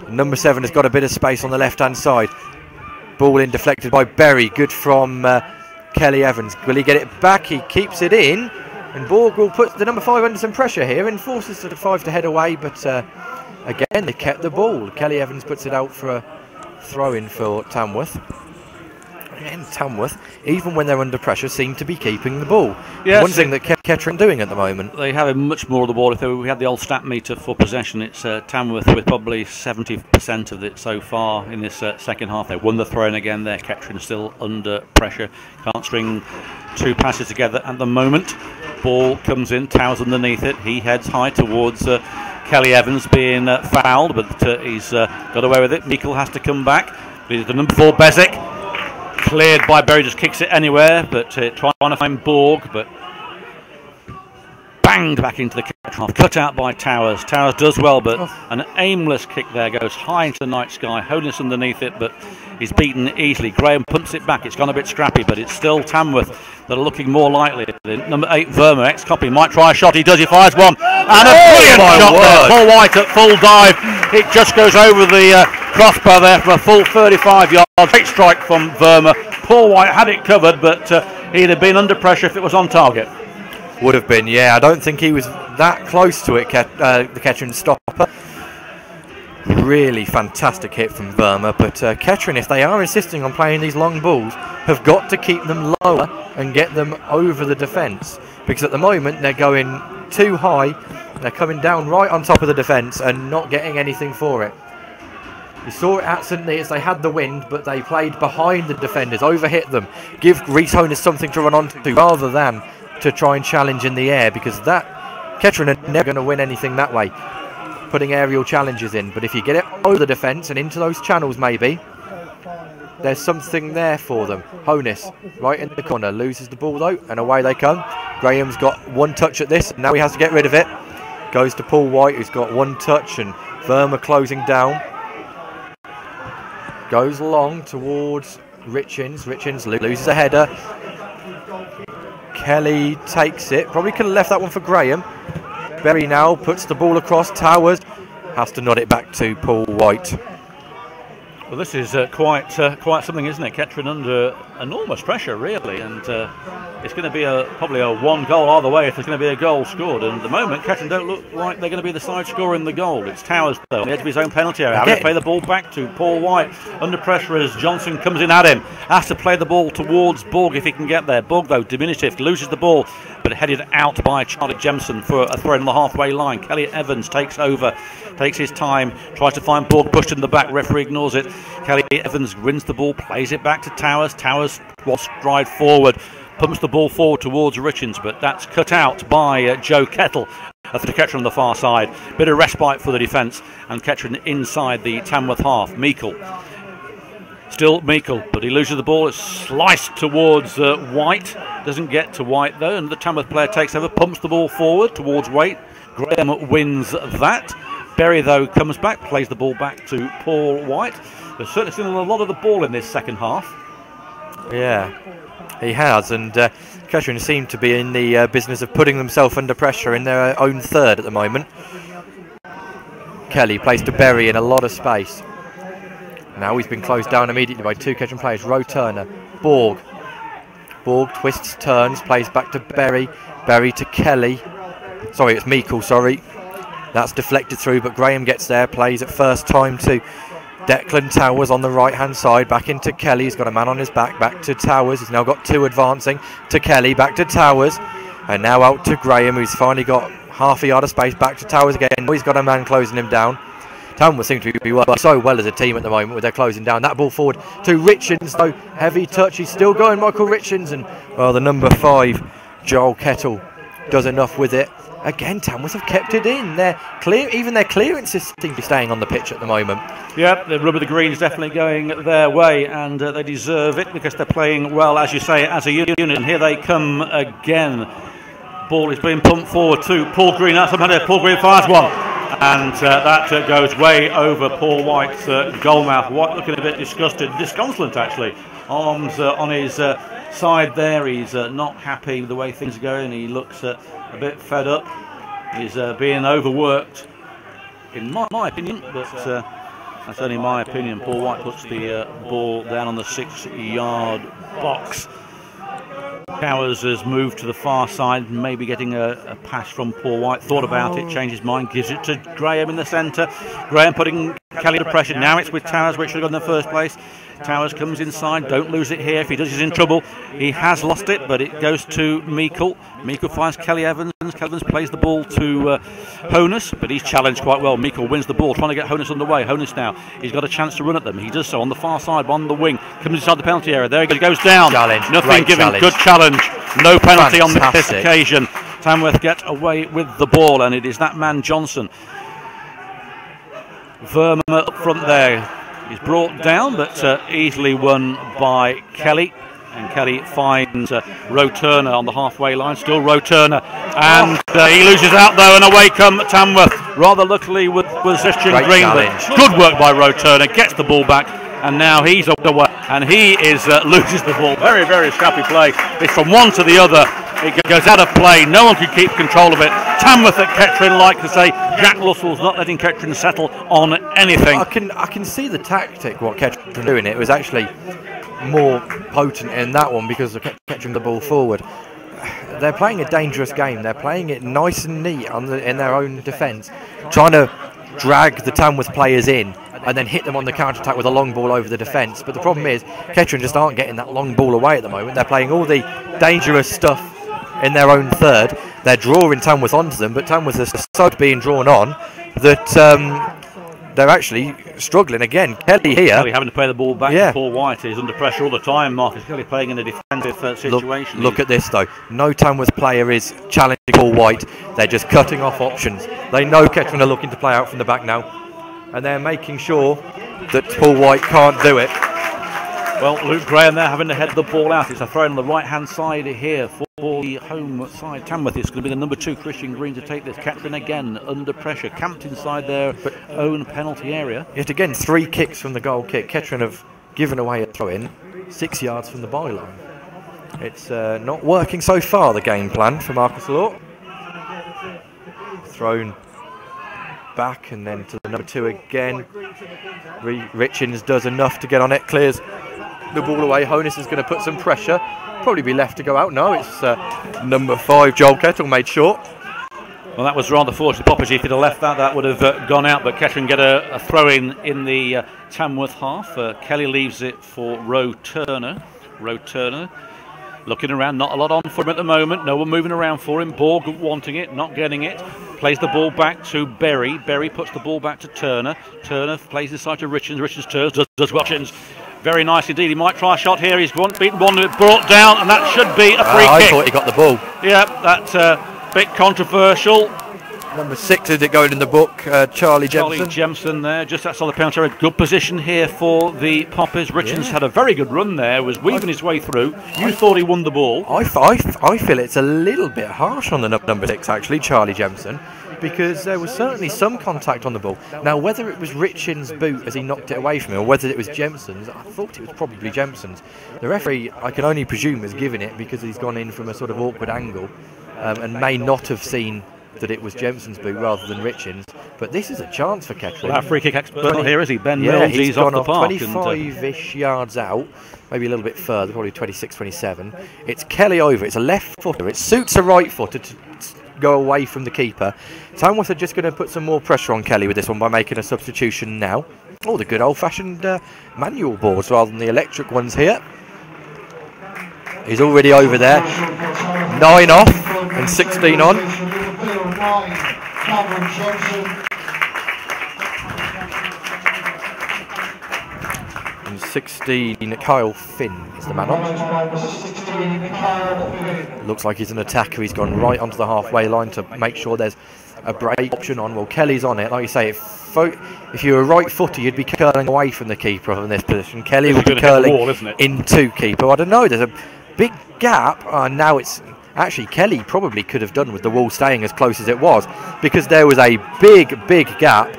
Number 7 has got a bit of space on the left-hand side. Ball in deflected by Berry. Good from Kelly Evans. Will he get it back? He keeps it in. And Borg will put the number 5 under some pressure here and forces the 5 to head away. But again, they kept the ball. Kelly Evans puts it out for a throw-in for Tamworth. Again, Tamworth, even when they're under pressure, seem to be keeping the ball. Yes. One thing that Kettering doing at the moment. They have much more of the ball. If we had the old stat meter for possession, it's Tamworth with probably 70% of it so far in this second half. They won the throw-in again there. Kettering still under pressure. Can't string 2 passes together at the moment. Ball comes in, Towers underneath it. He heads high towards Kelly Evans being fouled, but he's got away with it. Meikle has to come back. It's the number 4, Bezic. Cleared by Berry, just kicks it anywhere, but trying to find Borg, but banged back into the half. Cut out by Towers. Towers does well, but an aimless kick there goes high into the night sky. Honus underneath it, but he's beaten easily. Graham pumps it back. It's gone a bit scrappy, but it's still Tamworth that are looking more likely. Number 8, Verma, ex-copy, might try a shot. He does. He fires one, and a brilliant shot there. Paul White at full dive. It just goes over the crossbar there from a full 35 yards. Great strike from Verma. Paul White had it covered, but he'd have been under pressure if it was on target. Would have been, yeah. I don't think he was that close to it, the Kettering stopper. Really fantastic hit from Verma, but Kettering, if they are insisting on playing these long balls, have got to keep them lower and get them over the defence. Because at the moment, they're going too high. They're coming down right on top of the defence and not getting anything for it. You saw it at St Neots, they had the wind, but they played behind the defenders, overhit them, give Rhys Honus something to run onto rather than to try and challenge in the air, because that Kettering are never going to win anything that way, putting aerial challenges in. But if you get it over the defence and into those channels maybe, there's something there for them. Honus, right in the corner, loses the ball though, and away they come. Graham's got 1 touch at this, and now he has to get rid of it. Goes to Paul White, who's got 1 touch, and Verma closing down. Goes long towards Richins. Richins loses a header. Kelly takes it. Probably could have left that one for Graham. Berry now puts the ball across. Towers has to nod it back to Paul White. Well, this is quite something, isn't it? Kettering under enormous pressure, really, and it's going to be probably a 1 goal either way if there's going to be a goal scored. And at the moment, Kettering don't look like they're going to be the side scoring the goal. It's Towers, though, on the edge of his own penalty area. Having to play the ball back to Paul White. Under pressure as Johnson comes in at him. Has to play the ball towards Borg if he can get there. Borg, though, diminutive, loses the ball, but headed out by Charlie Jemson for a throw in the halfway line. Kelly Evans takes over, takes his time, tries to find Borg, pushed in the back. Referee ignores it. Kelly Evans wins the ball, plays it back to Towers. Towers will stride forward, pumps the ball forward towards Richins, but that's cut out by Joe Kettle. To Kettering on the far side. Bit of respite for the defence, and Kettering inside the Tamworth half. Meikle. Still Meikle, but he loses the ball. It's sliced towards White. Doesn't get to White though, and the Tamworth player takes over, pumps the ball forward towards White. Graham wins that. Berry, though, comes back, plays the ball back to Paul White. There's certainly seen a lot of the ball in this second half. Yeah, he has, and Kettering seem to be in the business of putting themselves under pressure in their own third at the moment. Kelly, plays to Berry in a lot of space. Now he's been closed down immediately by two Kettering players. Roe Turner, Borg twists, turns, plays back to Berry. Berry to Kelly. Sorry, it's Meikle, sorry. That's deflected through, but Graham gets there, plays at first time to Declan Towers on the right-hand side, back into Kelly. He's got a man on his back to Towers. He's now got two advancing to Kelly, back to Towers. And now out to Graham, who's finally got half a yard of space, back to Towers again. He's got a man closing him down. Tamworth seem to be so well as a team at the moment with their closing down. That ball forward to Richards, though heavy touch. He's still going, Michael Richards, and the number 5, Joel Kettle, does enough with it. Again, Tamworth have kept it in. Even their clearances seem to be staying on the pitch at the moment. Yeah, the rub of the green is definitely going their way, and they deserve it because they're playing well, as you say, as a unit. And here they come again. Ball is being pumped forward to Paul Green. That's something there. Paul Green fires one. And that goes way over Paul White's goalmouth. White looking a bit disgusted, disconsolate actually. Arms on his side there. He's not happy with the way things are going. He looks a bit fed up. He's being overworked, in my opinion, but that's only my opinion. Paul White puts the ball down on the 6-yard box. Towers has moved to the far side, maybe getting a pass from Paul White. Thought about it, changed his mind, gives it to Graham in the centre. Graham putting Kelly under pressure. Now it's with Towers, which should have gone in the first place. Towers comes inside, don't lose it here. If he does, he's in trouble. He has lost it, but it goes to Meikle. Meikle finds Kelly Evans. Kelly Evans plays the ball to Honus, but he's challenged quite well. Meikle wins the ball, trying to get Honus underway. Honus now, he's got a chance to run at them. He does so on the far side, on the wing. Comes inside the penalty area. There he goes down. Challenge. Nothing given. Challenge. Good challenge. No penalty Fantastic. on this occasion. Tamworth get away with the ball, and it is that man Johnson. Verma up front there. He's brought down, but easily won by Kelly. And Kelly finds Roe Turner on the halfway line. Still Roe Turner. And he loses out, though, and away come Tamworth. Rather luckily with Christian Green. Good work by Roe Turner. Gets the ball back. And now he's away. And he loses the ball. Very, very scrappy play. It's from one to the other. It goes out of play. No one can keep control of it. Tamworth at Kettering, like to say, Jack Russell's not letting Kettering settle on anything. I can see the tactic, what Kettering are doing. It was actually more potent in that one because of Kettering the ball forward. They're playing a dangerous game. They're playing it nice and neat in their own defence, trying to drag the Tamworth players in and then hit them on the counter-attack with a long ball over the defence. But the problem is, Kettering just aren't getting that long ball away at the moment. They're playing all the dangerous stuff in their own third. They're drawing Tamworth onto them, but Tamworth are so being drawn on that they're actually struggling again. Kelly here. Kelly having to play the ball back to Paul White. He's under pressure all the time. Marcus Kelly playing in a defensive situation. Look at this though. No Tamworth player is challenging Paul White. They're just cutting off options. They know Kettering are looking to play out from the back now, and they're making sure that Paul White can't do it. Well, Luke Graham there having to head the ball out. It's a throw on the right-hand side here for the home side. Tamworth is going to be the number 2, Christian Green, to take this. Kettering again under pressure, camped inside their own penalty area. Yet again, 3 kicks from the goal kick. Kettering have given away a throw-in 6 yards from the byline. It's not working so far, the game plan for Marcus Law. Thrown back and then to the number 2 again. Richards does enough to get on it, clears the ball away. Honus is going to put some pressure, probably be left to go out. No, it's number 5, Joel Kettle, made short. Well, that was rather fortunate. Poppage, if he'd have left that would have gone out, but Kettering get a throw in the Tamworth half. Kelly leaves it for Roe Turner. Roe Turner looking around, not a lot on for him at the moment. No one moving around for him. Borg wanting it, not getting it. Plays the ball back to Berry. Berry puts the ball back to Turner. Turner plays inside to Richards. Richards turns, does Richards. Very nice indeed. He might try a shot here. He's beaten one, brought down, and that should be a free kick. I thought he got the ball. Yeah, that's a bit controversial. Number 6 is it going in the book, Charlie Jemson. Charlie Jemson there, just outside the penalty area. Good position here for the Poppers. Richards had a very good run there, was weaving his way through. You thought he won the ball. I feel it's a little bit harsh on the number 6, actually, Charlie Jemson, because there was certainly some contact on the ball. Now, whether it was Richards' boot as he knocked it away from him, or whether it was Jemson's, I thought it was probably Jemson's. The referee, I can only presume, has given it because he's gone in from a sort of awkward angle and may not have seen that it was Jemson's boot rather than Richards. But this is a chance for Kettering. Well, that free kick expert not here, is he? Ben yeah, Mills, he's off gone the park. 25-ish yards out, maybe a little bit further, probably 26, 27. It's Kelly over. It's a left footer. It suits a right footer to go away from the keeper. Tamworth are just going to put some more pressure on Kelly with this one by making a substitution now. Oh, the good old-fashioned manual boards rather than the electric ones here. He's already over there. 9 off and 16 on. And 16, Kyle Finn is the man on. Looks like he's an attacker. He's gone right onto the halfway line to make sure there's a break option on. Well, Kelly's on it. Like you say, if you were right footer, you'd be curling away from the keeper in this position. Kelly would be curling into keeper. I don't know. There's a big gap. Now it's actually Kelly probably could have done with the wall staying as close as it was, because there was a big gap.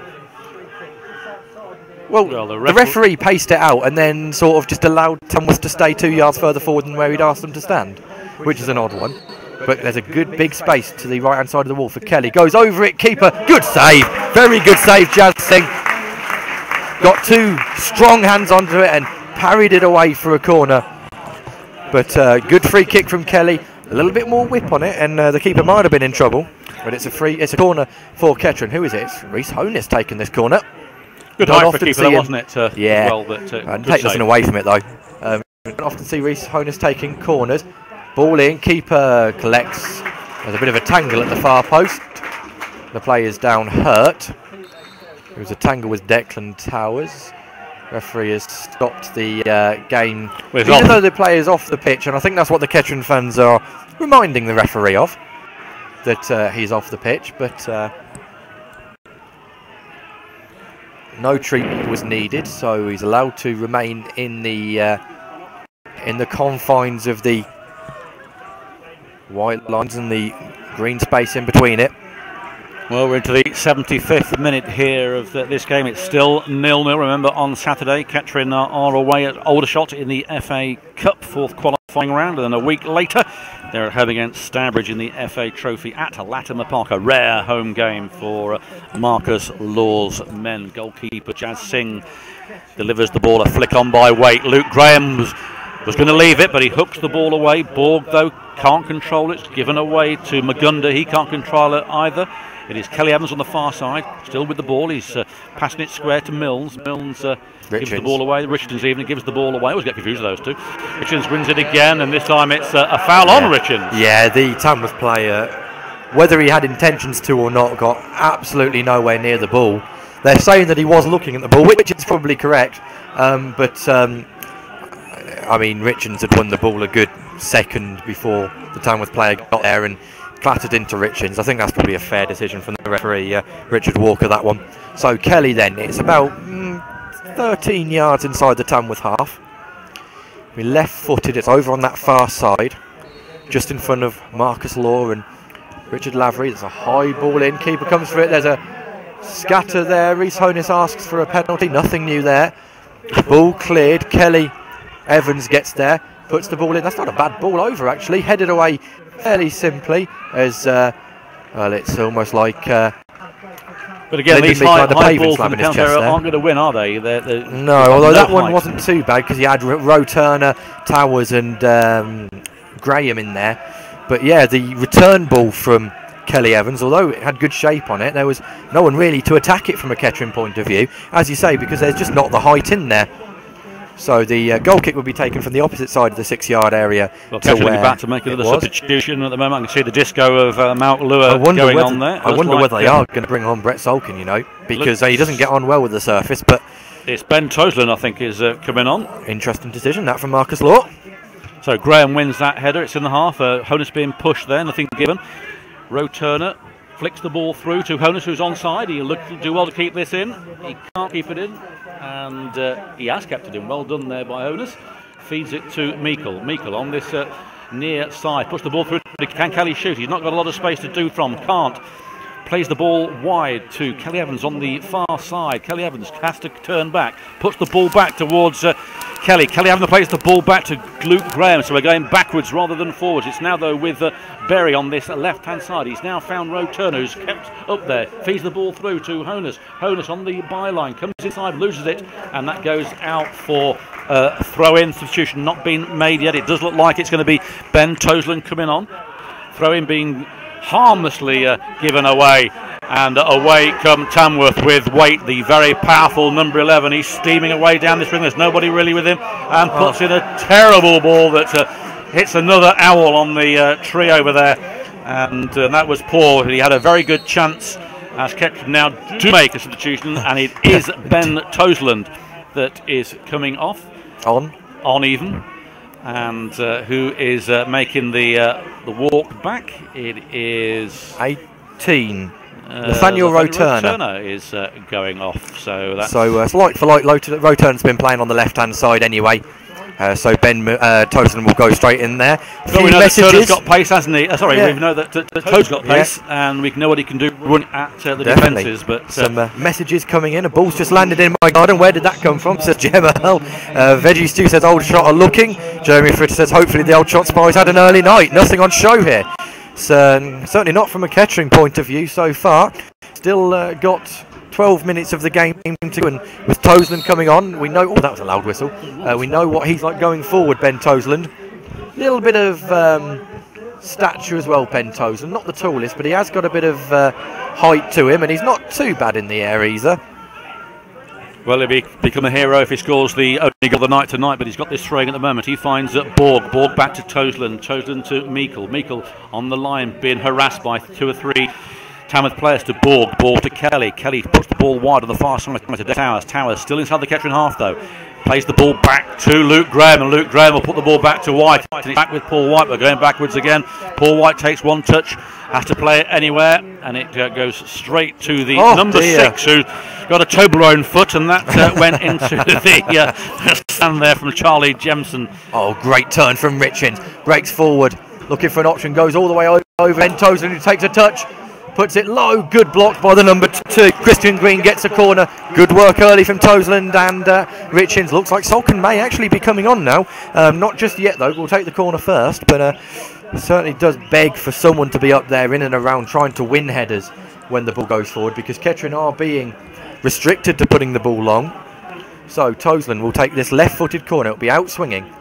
Well, the referee paced it out and then sort of just allowed Tamworth to stay 2 yards further forward than where he'd asked them to stand, which is an odd one. But there's a good big space to the right hand side of the wall for Kelly. Goes over it, keeper. Good save. Very good save, Jazz Singh. Got two strong hands onto it and parried it away for a corner. But good free kick from Kelly. A little bit more whip on it, and the keeper might have been in trouble. But it's a corner for Kettering. Who is it? It's Reese Honus taking this corner. Good eye for keeper, wasn't it? Yeah. Well, but, take nothing away from it though. Don't often see Reese Honus taking corners. Ball in, keeper collects. There's a bit of a tangle at the far post. The player's down hurt. There was a tangle with Declan Towers. Referee has stopped the game, even though the player's off the pitch, and I think that's what the Kettering fans are reminding the referee of, that he's off the pitch, but no treatment was needed, so he's allowed to remain in the confines of the white lines and the green space in between it. Well, we're into the 75th minute here of this game. It's still 0-0. Remember, on Saturday, Kettering are away at Aldershot in the FA Cup, fourth qualifying round. And then a week later, they're at home against Stourbridge in the FA Trophy at Latimer Park. A rare home game for Marcus Law's men. Goalkeeper Jazz Singh delivers the ball, a flick on by Waite. Luke Graham was going to leave it, but he hooks the ball away. Borg, though, can't control it. It's given away to Magunda. He can't control it either. It is Kelly Evans on the far side, still with the ball. He's passing it square to Mills. Mills gives the ball away. Richards even gives the ball away. I always get confused with those two. Richards wins it again, and this time it's a foul on Richards. Yeah, the Tamworth player, whether he had intentions to or not, got absolutely nowhere near the ball. They're saying that he was looking at the ball, which is probably correct. But I mean, Richards had won the ball a good second before the Tamworth player got there and clattered into Richards. I think that's probably a fair decision from the referee, Richard Walker, that one. So Kelly then, it's about 13 yards inside the Tamworth half. We left-footed, it's over on that far side, just in front of Marcus Law and Richard Lavery. There's a high ball in, keeper comes for it, there's a scatter there. Reese Honus asks for a penalty, nothing new there. Ball cleared, Kelly Evans gets there, puts the ball in. That's not a bad ball over, actually, headed away fairly simply, as well, it's almost like but again, these high balls from the counter aren't going to win, are they? No, although that one wasn't too bad, because you had Roe Turner, Towers and Graham in there. But yeah, the return ball from Kelly Evans, although it had good shape on it, there was no one really to attack it from a Kettering point of view, as you say, because there's just not the height in there. So the goal kick will be taken from the opposite side of the 6-yard area. Well, Kettering will be back to make another substitution at the moment. I can see the disco of Mount Lure going on there. I wonder whether they are going to bring on Brett Solkin, you know, because he doesn't get on well with the surface. But it's Ben Tosland, I think, is coming on. Interesting decision, that from Marcus Law. So Graham wins that header. It's in the half. Honus being pushed there, nothing given. Roe Turner flicks the ball through to Honus, who's onside. He'll do well to keep this in. He can't keep it in, and he has kept it in. Well done there by Honus. Feeds it to Meikle. Meikle on this near side. Puts the ball through. Can Kelly shoot? He's not got a lot of space to do from. Can't. plays the ball wide to Kelly Evans on the far side. Kelly Evans has to turn back, puts the ball back towards Kelly. Kelly Evans plays the ball back to Luke Graham, so we're going backwards rather than forwards. It's now, though, with Berry on this left-hand side. He's now found Roe Turner, who's kept up there, feeds the ball through to Honus. Honus on the byline, comes inside, loses it, and that goes out for throw-in. Substitution not been made yet. It does look like it's going to be Ben Toseland coming on. Throw-in being harmlessly given away, and away come Tamworth with Waite, the very powerful number 11. He's steaming away down this ring. There's nobody really with him, and puts in a terrible ball that hits another owl on the tree over there, and that was poor. He had a very good chance as Kettering now to make a substitution, and it is Ben Toseland that is coming off on even, and who is making the walk back. It is 18. Nathaniel Roe Turner is going off, so that's it's like for like. Roe Turner's been playing on the left-hand side anyway. So Ben Toseland will go straight in there. So we know that Turner's got pace, hasn't he? We know that Toseland's got pace, and we know what he can do run at the defences. But some messages coming in. A ball's just landed in my garden. Where did that come from? Says Gemma. Veggie Stew says old shot are looking. Jeremy Fritz says hopefully the old shot spies had an early night. Nothing on show here. Certainly not from a Kettering point of view so far. Still got 12 minutes of the game to, and with Toseland coming on, we know. Oh, that was a loud whistle. We know what he's like going forward, Ben Toseland. Little bit of stature as well, Ben Toseland. Not the tallest, but he has got a bit of height to him, and he's not too bad in the air either. Well, he'll become a hero if he scores the only goal of the night tonight, but he's got this throwing at the moment. He finds Borg. Borg back to Toseland. Toseland to Meikle. Meikle on the line, being harassed by 2 or 3 Tamworth players to Borg. Borg to Kelly. Kelly puts the ball wide on the far side to Towers. Towers still inside the Kettering half, though. Plays the ball back to Luke Graham, and Luke Graham will put the ball back to White. Back with Paul White. We're going backwards again. Paul White takes one touch, has to play it anywhere, and it goes straight to the number 6, who got a Toblerone foot, and that went into the stand there from Charlie Jemson. Oh, great turn from Richins. Breaks forward, looking for an option, goes all the way over. Ben Toseland, who takes a touch, puts it low. Good block by the number 2. Christian Green gets a corner. Good work early from Toseland and Richins. Looks like Salkin may actually be coming on now. Not just yet, though. We'll take the corner first, but certainly does beg for someone to be up there in and around trying to win headers when the ball goes forward, because Kettering are being restricted to putting the ball long. So Toseland will take this left-footed corner. It'll be out swinging.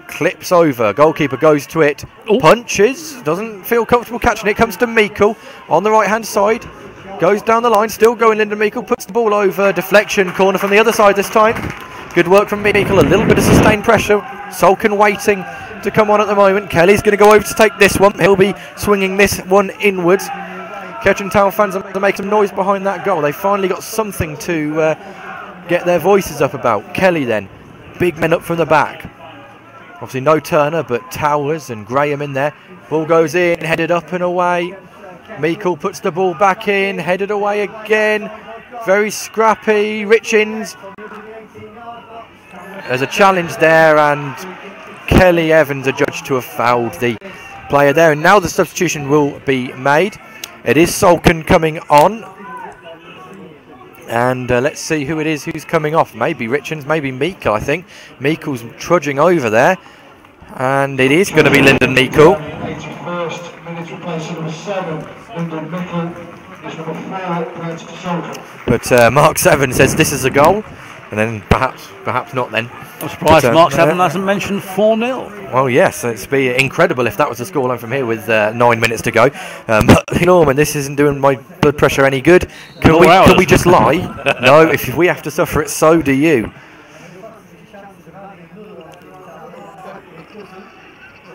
Clips over, goalkeeper goes to it, punches, doesn't feel comfortable catching it, comes to Meikle on the right hand side, goes down the line, still going into Meikle, puts the ball over, deflection, corner from the other side this time. Good work from Meikle, a little bit of sustained pressure. Salkin waiting to come on at the moment. Kelly's going to go over to take this one, he'll be swinging this one inwards. Kettering Town fans are making some noise behind that goal. They finally got something to get their voices up about. Kelly then, big men up from the back. Obviously no Turner, but Towers and Graham in there. Ball goes in, headed up and away. Meikle puts the ball back in, headed away again. Very scrappy. Richins. There's a challenge there, and Kelly Evans adjudged to have fouled the player there. And now the substitution will be made. It is Salkin coming on. And let's see who it is who's coming off. Maybe Richins, maybe Meikle, I think. Meikle's trudging over there. And it is going to be Lyndon Meikle. 81st minute, replacing number 7. Lyndon Meikle is number 4, points to Salkin. But Mark 7 says this is a goal. And then perhaps not then. I'm surprised Mark 7 hasn't mentioned 4-0. Well, yes, it'd be incredible if that was the scoreline from here with 9 minutes to go. But Norman, this isn't doing my blood pressure any good. Can we just lie? No, if we have to suffer it, so do you.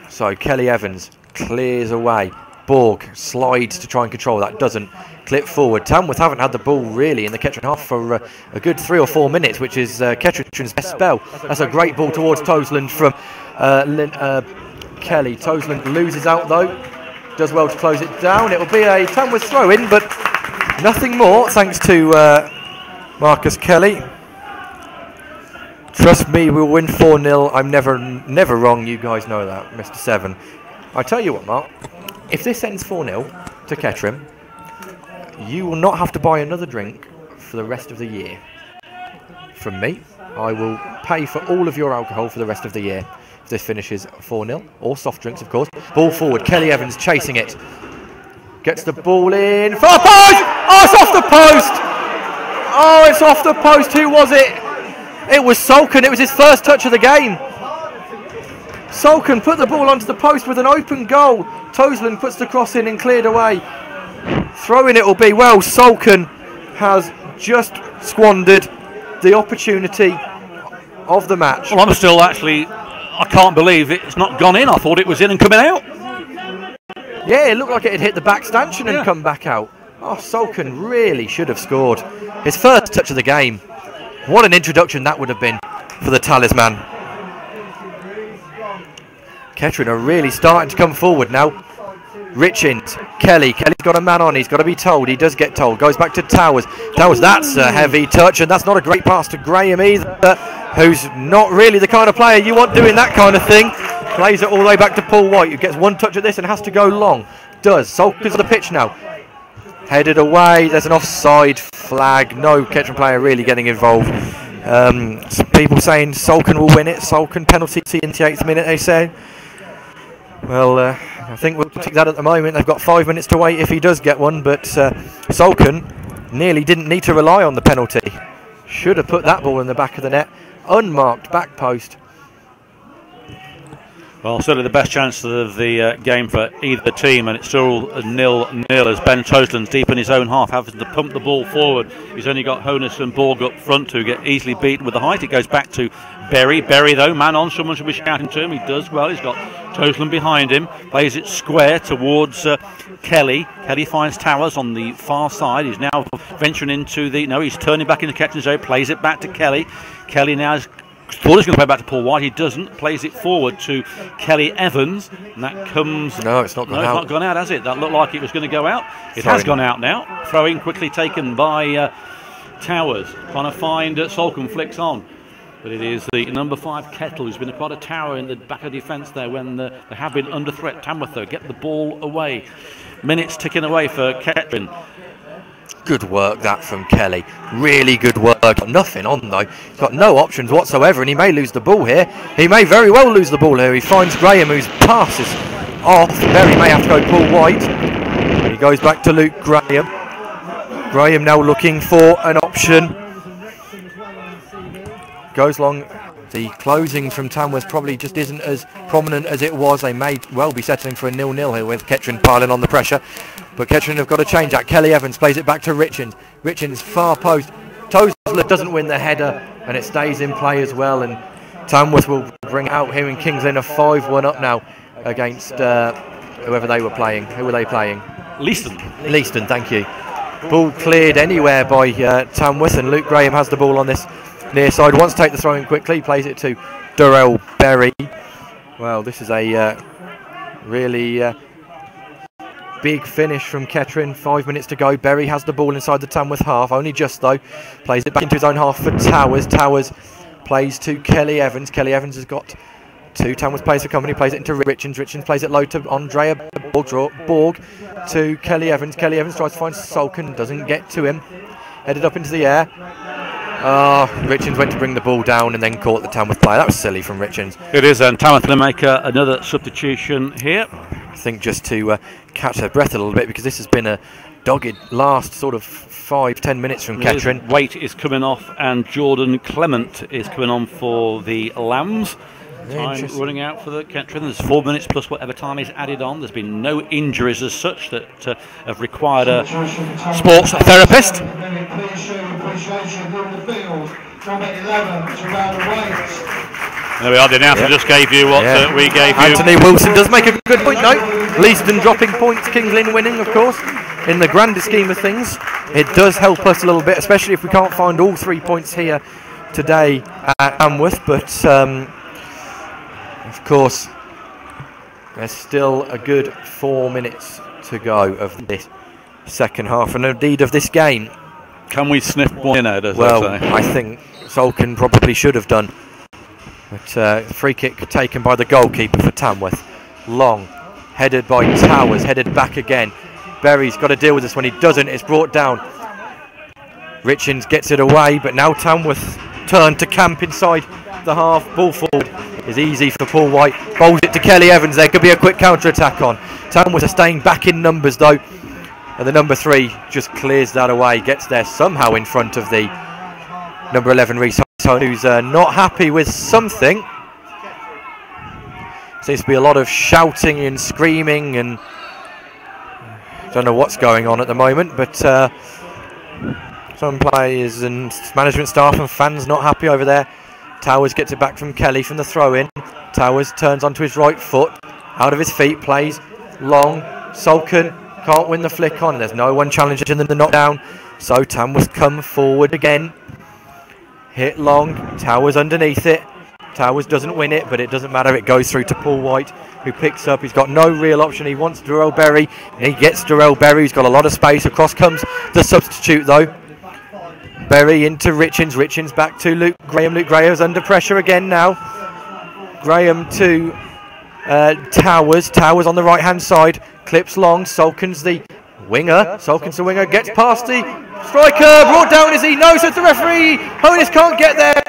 So Kelly Evans clears away. Borg slides to try and control that, doesn't. Clip forward. Tamworth haven't had the ball really in the Kettering half for a good 3 or 4 minutes, which is Kettering's best spell. That's a great ball towards Toseland from Kelly. Toseland loses out though. Does well to close it down. It'll be a Tamworth throw in, but nothing more thanks to Marcus Kelly. Trust me, we'll win 4-0. I'm never wrong. You guys know that, Mr. 7. I tell you what, Mark. If this ends 4-0 to Kettering, you will not have to buy another drink for the rest of the year. From me, I will pay for all of your alcohol for the rest of the year. If this finishes 4-0, or soft drinks, of course. Ball forward, Kelly Evans chasing it. Gets the ball in. Far post! Oh, it's off the post! Oh, it's off the post. Who was it? It was Solken. It was his first touch of the game. Solken put the ball onto the post with an open goal. Tosland puts the cross in and cleared away. Throw-in it will be. Well, Solken has just squandered the opportunity of the match. Well, I'm still actually, I can't believe it's not gone in. I thought it was in and coming out. Yeah, it looked like it had hit the back stanchion and come back out. Oh, Solken really should have scored. His first touch of the game. What an introduction that would have been for the talisman. Kettering are really starting to come forward now. Richins, Kelly's got a man on, he's got to be told, he does get told, goes back to Towers, that's a heavy touch, and that's not a great pass to Graham either, who's not really the kind of player you want doing that kind of thing. Plays it all the way back to Paul White, who gets one touch at this and has to go long. Does. Solken's on the pitch now. Headed away, there's an offside flag, no Kettering player really getting involved. Some people saying Solken will win it, Solken penalty in the 8th minute, they say. Well, I think we'll take that at the moment. They've got 5 minutes to wait if he does get one, but Solken nearly didn't need to rely on the penalty. Should have put that ball in the back of the net. Unmarked back post. Well, certainly the best chance of the game for either team, and it's still 0-0 as Ben Tosland's deep in his own half, having to pump the ball forward. He's only got Honus and Borg up front to get easily beaten with the height. It goes back to Berry. Berry, though, man on. Someone should be shouting to him. He does well. He's got Tosland behind him. Plays it square towards Kelly. Kelly finds Towers on the far side. He's now venturing into the... No, he's turning back into Kettering's zone. Plays it back to Kelly. Kelly now is... thought he was going to play back to Paul White. He doesn't. Plays it forward to Kelly Evans, and that comes... No, it's not gone out. It's not gone out, has it? That looked like it was going to go out. It has gone out now. Throwing quickly taken by Towers. Trying to find Solken, flicks on. But it is the number 5 Kettle who's been quite a tower in the back of defence there when they have been under threat. Tamworth, though, get the ball away. Minutes ticking away for Kettering. Good work that from Kelly. Really good work. Got nothing on though. He's got no options whatsoever, and he may lose the ball here. He may very well lose the ball here. He finds Graham, whose pass is off. Berry may have to go Paul White. He goes back to Luke Graham. Graham now looking for an option. Goes long. The closing from Tamworth probably just isn't as prominent as it was. They may well be settling for a 0-0 here with Kettering piling on the pressure. But Kettering have got to change that. Kelly Evans plays it back to Richins. Richins far post. Tosland doesn't win the header and it stays in play as well. And Tamworth will bring out here in Kings Lynn a 5-1 up now against whoever they were playing. Who were they playing? Leaston, thank you. Ball cleared anywhere by Tamworth, and Luke Graham has the ball on this near side. Wants to take the throw in quickly. Plays it to Darrell Berry. Well, this is a really big finish from Kettering. 5 minutes to go. Berry has the ball inside the Tamworth half. Only just though. Plays it back into his own half for Towers. Towers plays to Kelly Evans. Kelly Evans has got 2 Tamworth players for company. Plays it into Richins. Richins plays it low to Andrea Borg to Kelly Evans. Kelly Evans tries to find Solken. Doesn't get to him. Headed up into the air. Richins went to bring the ball down and then caught the Tamworth player. That was silly from Richins. It is, and Tamworth going to make another substitution here. I think just to catch their breath a little bit, because this has been a dogged last sort of 5-10 minutes from Kettering. Waite is coming off and Jordan Clement is coming on for the Lambs. Time running out for the Kettering. There's 4 minutes plus whatever time is added on. There's been no injuries as such that have required a sports therapist. There we are. The announcer just gave you what we gave you. Anthony Wilson does make a good point, though. Leaston dropping points, Kings Lynn winning, of course. In the grander scheme of things, it does help us a little bit, especially if we can't find all 3 points here today at Tamworth. But of course, there's still a good 4 minutes to go of this second half, and indeed of this game. Can we sniff one in there, does well, that say? I think Solken probably should have done. But free kick taken by the goalkeeper for Tamworth. Long, headed by Towers, headed back again. Berry's got to deal with this when he doesn't. It's brought down. Richins gets it away, but now Tamworth turn to camp inside the half. Ball forward is easy for Paul White. Bowls it to Kelly Evans. There could be a quick counter-attack on. Tamworth are staying back in numbers though. And the number 3 just clears that away. Gets there somehow in front of the number 11 Reese, who's not happy with something. Seems to be a lot of shouting and screaming, and don't know what's going on at the moment, but some players and management staff and fans not happy over there. Towers gets it back from Kelly from the throw-in. Towers turns onto his right foot, out of his feet, plays long. Salkin can't win the flick on, and there's no one challenging the knockdown, so Tamworth come forward again. Hit long, Towers underneath it. Towers doesn't win it, but it doesn't matter. It goes through to Paul White, who picks up. He's got no real option. He wants Darrell Berry, and he gets Darrell Berry. He's got a lot of space. Across comes the substitute, though. Berry into Richins. Richins back to Luke Graham. Luke Graham's under pressure again now. Graham to Towers. Towers on the right-hand side. Clips long. Salkin's the winger. Salkin's the winger. Gets past the striker. Brought down, is he? No, says the referee. Honus can't get there.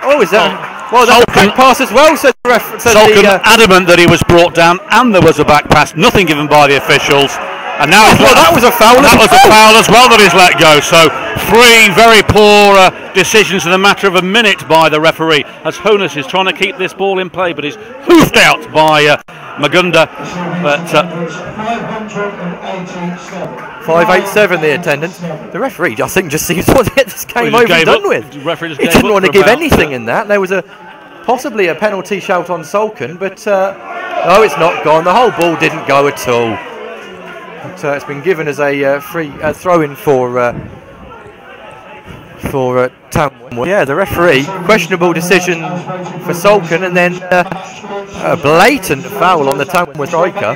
Oh, is that... Well, that's a back pass as well, says the referee. Salkin adamant that he was brought down and there was a back pass. Nothing given by the officials. And now that was a foul. That was a foul as well that he's let go. So 3 very poor decisions in a matter of a minute by the referee, as Honus is trying to keep this ball in play, but he's hoofed out by Magunda. But 587 the attendance. The referee, I think, just seems to want to get this game over and done with. He didn't want to give anything in that. There was possibly a penalty shout on Salkin, but no, it's not gone. The whole ball didn't go at all. But, it's been given as a free throw-in for Tamworth. Yeah, the referee, questionable decision for Salkin, and then a blatant foul on the Tamworth striker.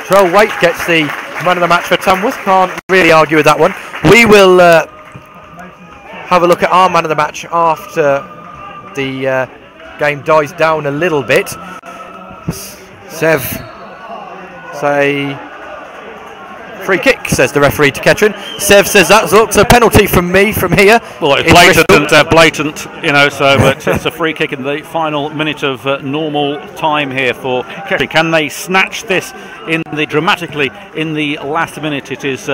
Terrell Waite gets the man of the match for Tamworth. Can't really argue with that one. We will have a look at our man of the match after the game dies down a little bit. Sev say free kick, says the referee to Kettering. Sev says that looks a penalty from me from here. Well, it's blatant, you know. So, but it's a free kick in the final minute of normal time here for Kettering. Can they snatch this dramatically in the last minute? It is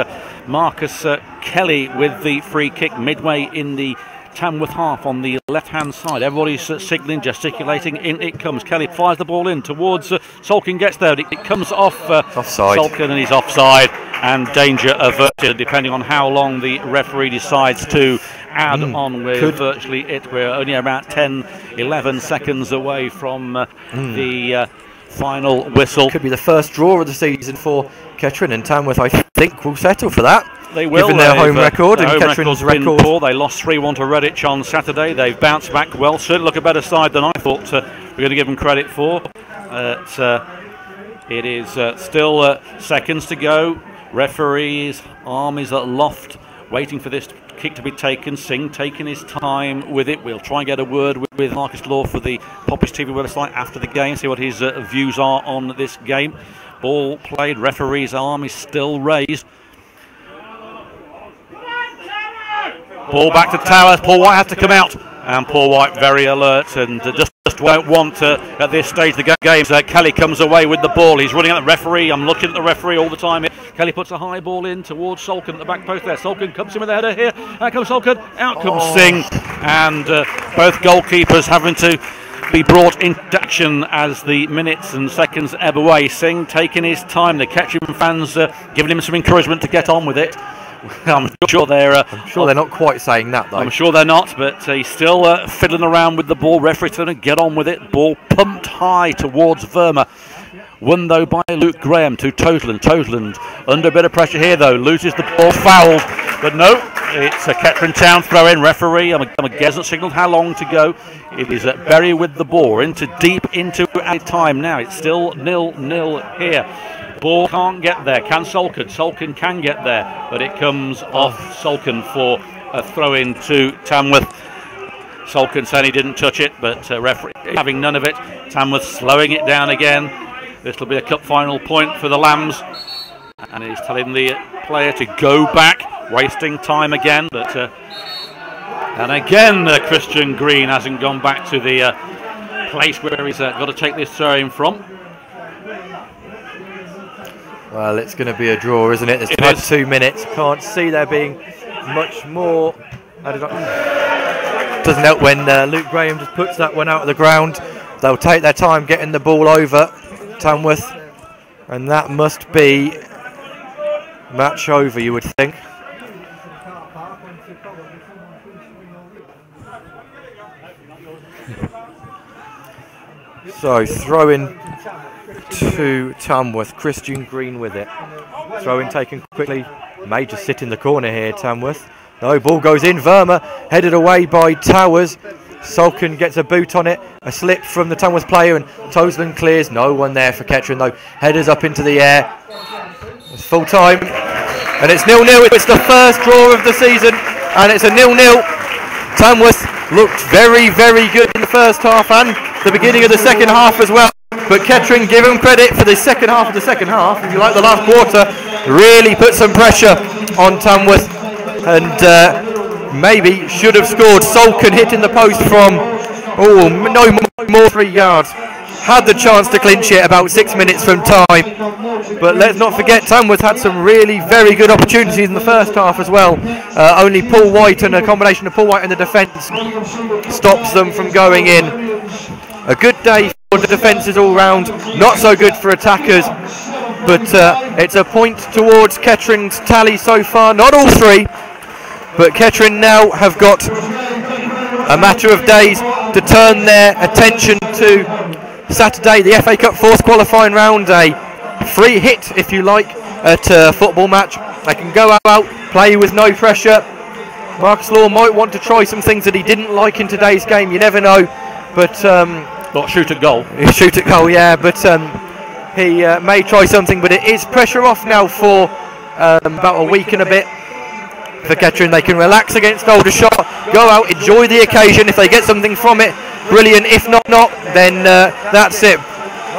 Marcus Kelly with the free kick midway in the Tamworth half on the left-hand side. Everybody's signalling, gesticulating. In it comes. Kelly fires the ball in towards Salkin. Gets there. It comes off offside. Salkin, and he's offside, and danger averted, depending on how long the referee decides to add on with virtually it. We're only about 10-11 seconds away from the final whistle. Could be the first draw of the season for Kettering, and Tamworth, I think, will settle for that. They will, given their home record and Kettering's record. Poor. They lost 3-1 to Redditch on Saturday. They've bounced back well. Certainly look a better side than I thought we were going to give them credit for. It is still seconds to go. Referee's arm is aloft, waiting for this kick to be taken. Singh taking his time with it. We'll try and get a word with Marcus Law for the Poppies TV website after the game, see what his views are on this game. Ball played. Referee's arm is still raised. Ball back to Towers. Paul White has to come out, and Paul White very alert and just won't want at this stage of the game. Kelly comes away with the ball. He's running at the referee. I'm looking at the referee all the time. Kelly puts a high ball in towards Salkin at the back post there. Salkin comes in with a header here. Out comes Salkin. Out comes Singh, and both goalkeepers having to be brought into action as the minutes and seconds ebb away. Singh taking his time. The Kettering fans giving him some encouragement to get on with it. I'm sure they're not quite saying that, though. I'm sure they're not, but he's still fiddling around with the ball. Referee to get on with it. Ball pumped high towards Verma. Won, though, by Luke Graham to Toteland. Toteland under a bit of pressure here, though. Loses the ball, fouled. But no, it's a Kettering Town throw-in. Referee, I'm hasn't signalled how long to go. It is Berry with the ball deep into added time now. It's still 0-0 here. Ball can't get there. Can Salkin? Salkin can get there, but it comes off Salkin for a throw-in to Tamworth. Salkin saying he didn't touch it, but referee having none of it. Tamworth slowing it down again. This will be a cup final point for the Lambs. And he's telling the player to go back, wasting time again. But and again, Christian Green hasn't gone back to the place where he's got to take this throw-in from. Well, it's going to be a draw, isn't it? There's about 2 minutes. Can't see there being much more. Doesn't help when Luke Graham just puts that one out of the ground. They'll take their time getting the ball over Tamworth, and that must be match over, you would think. So throw in to Tamworth. Christian Green with it. Throw in taken quickly. May just sit in the corner here, Tamworth. No, ball goes in. Verma headed away by Towers. Salkin gets a boot on it. A slip from the Tamworth player, and Tosland clears. No one there for Kettering though. Headers up into the air. It's full time. And it's 0-0. It's the first draw of the season. And it's a 0-0. Tamworth looked very, very good in the first half and the beginning of the second half as well. But Kettering, give them credit for the second half of the second half. If you like, the last quarter really put some pressure on Tamworth. And maybe should have scored. Salkin hitting the post from no more 3 yards. Had the chance to clinch it about 6 minutes from time. But let's not forget, Tamworth had some really very good opportunities in the first half as well. Only Paul White and a combination of Paul White and the defence stops them from going in. A good day for the defences all round. Not so good for attackers. But it's a point towards Kettering's tally so far. Not all three. But Kettering now have got a matter of days to turn their attention to Saturday, the FA Cup fourth qualifying round, a free hit, if you like, at a football match. They can go out, play with no pressure. Marcus Law might want to try some things that he didn't like in today's game, you never know. But not shoot at goal. Shoot at goal, yeah, but he may try something. But it is pressure off now for about a week and a bit. For Kettering, they can relax against Aldershot, go out, enjoy the occasion. If they get something from it, brilliant. If not, then that's it.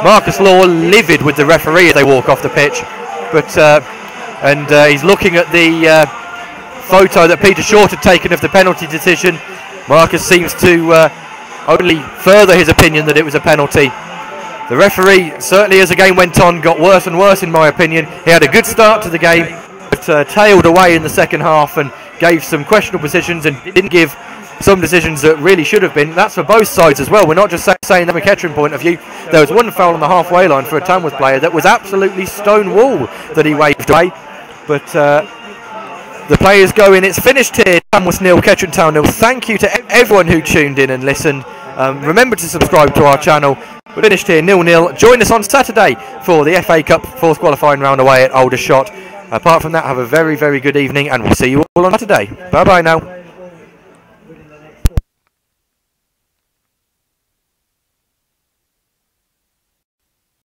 Marcus Law livid with the referee as they walk off the pitch. But he's looking at the photo that Peter Short had taken of the penalty decision. Marcus seems to only further his opinion that it was a penalty. The referee, certainly as the game went on, got worse and worse in my opinion. He had a good start to the game, but tailed away in the second half and gave some questionable decisions and didn't give some decisions that really should have been. That's for both sides as well. We're not just saying that from a Kettering point of view. There was one foul on the halfway line for a Tamworth player that was absolutely stone wall that he waved away. But the players go in. It's finished here. Tamworth 0, Kettering Town 0. Thank you to everyone who tuned in and listened. Remember to subscribe to our channel. We're finished here 0-0. Join us on Saturday for the FA Cup fourth qualifying round away at Aldershot. Apart from that, have a very, very good evening, and we'll see you all on Saturday. Bye-bye now.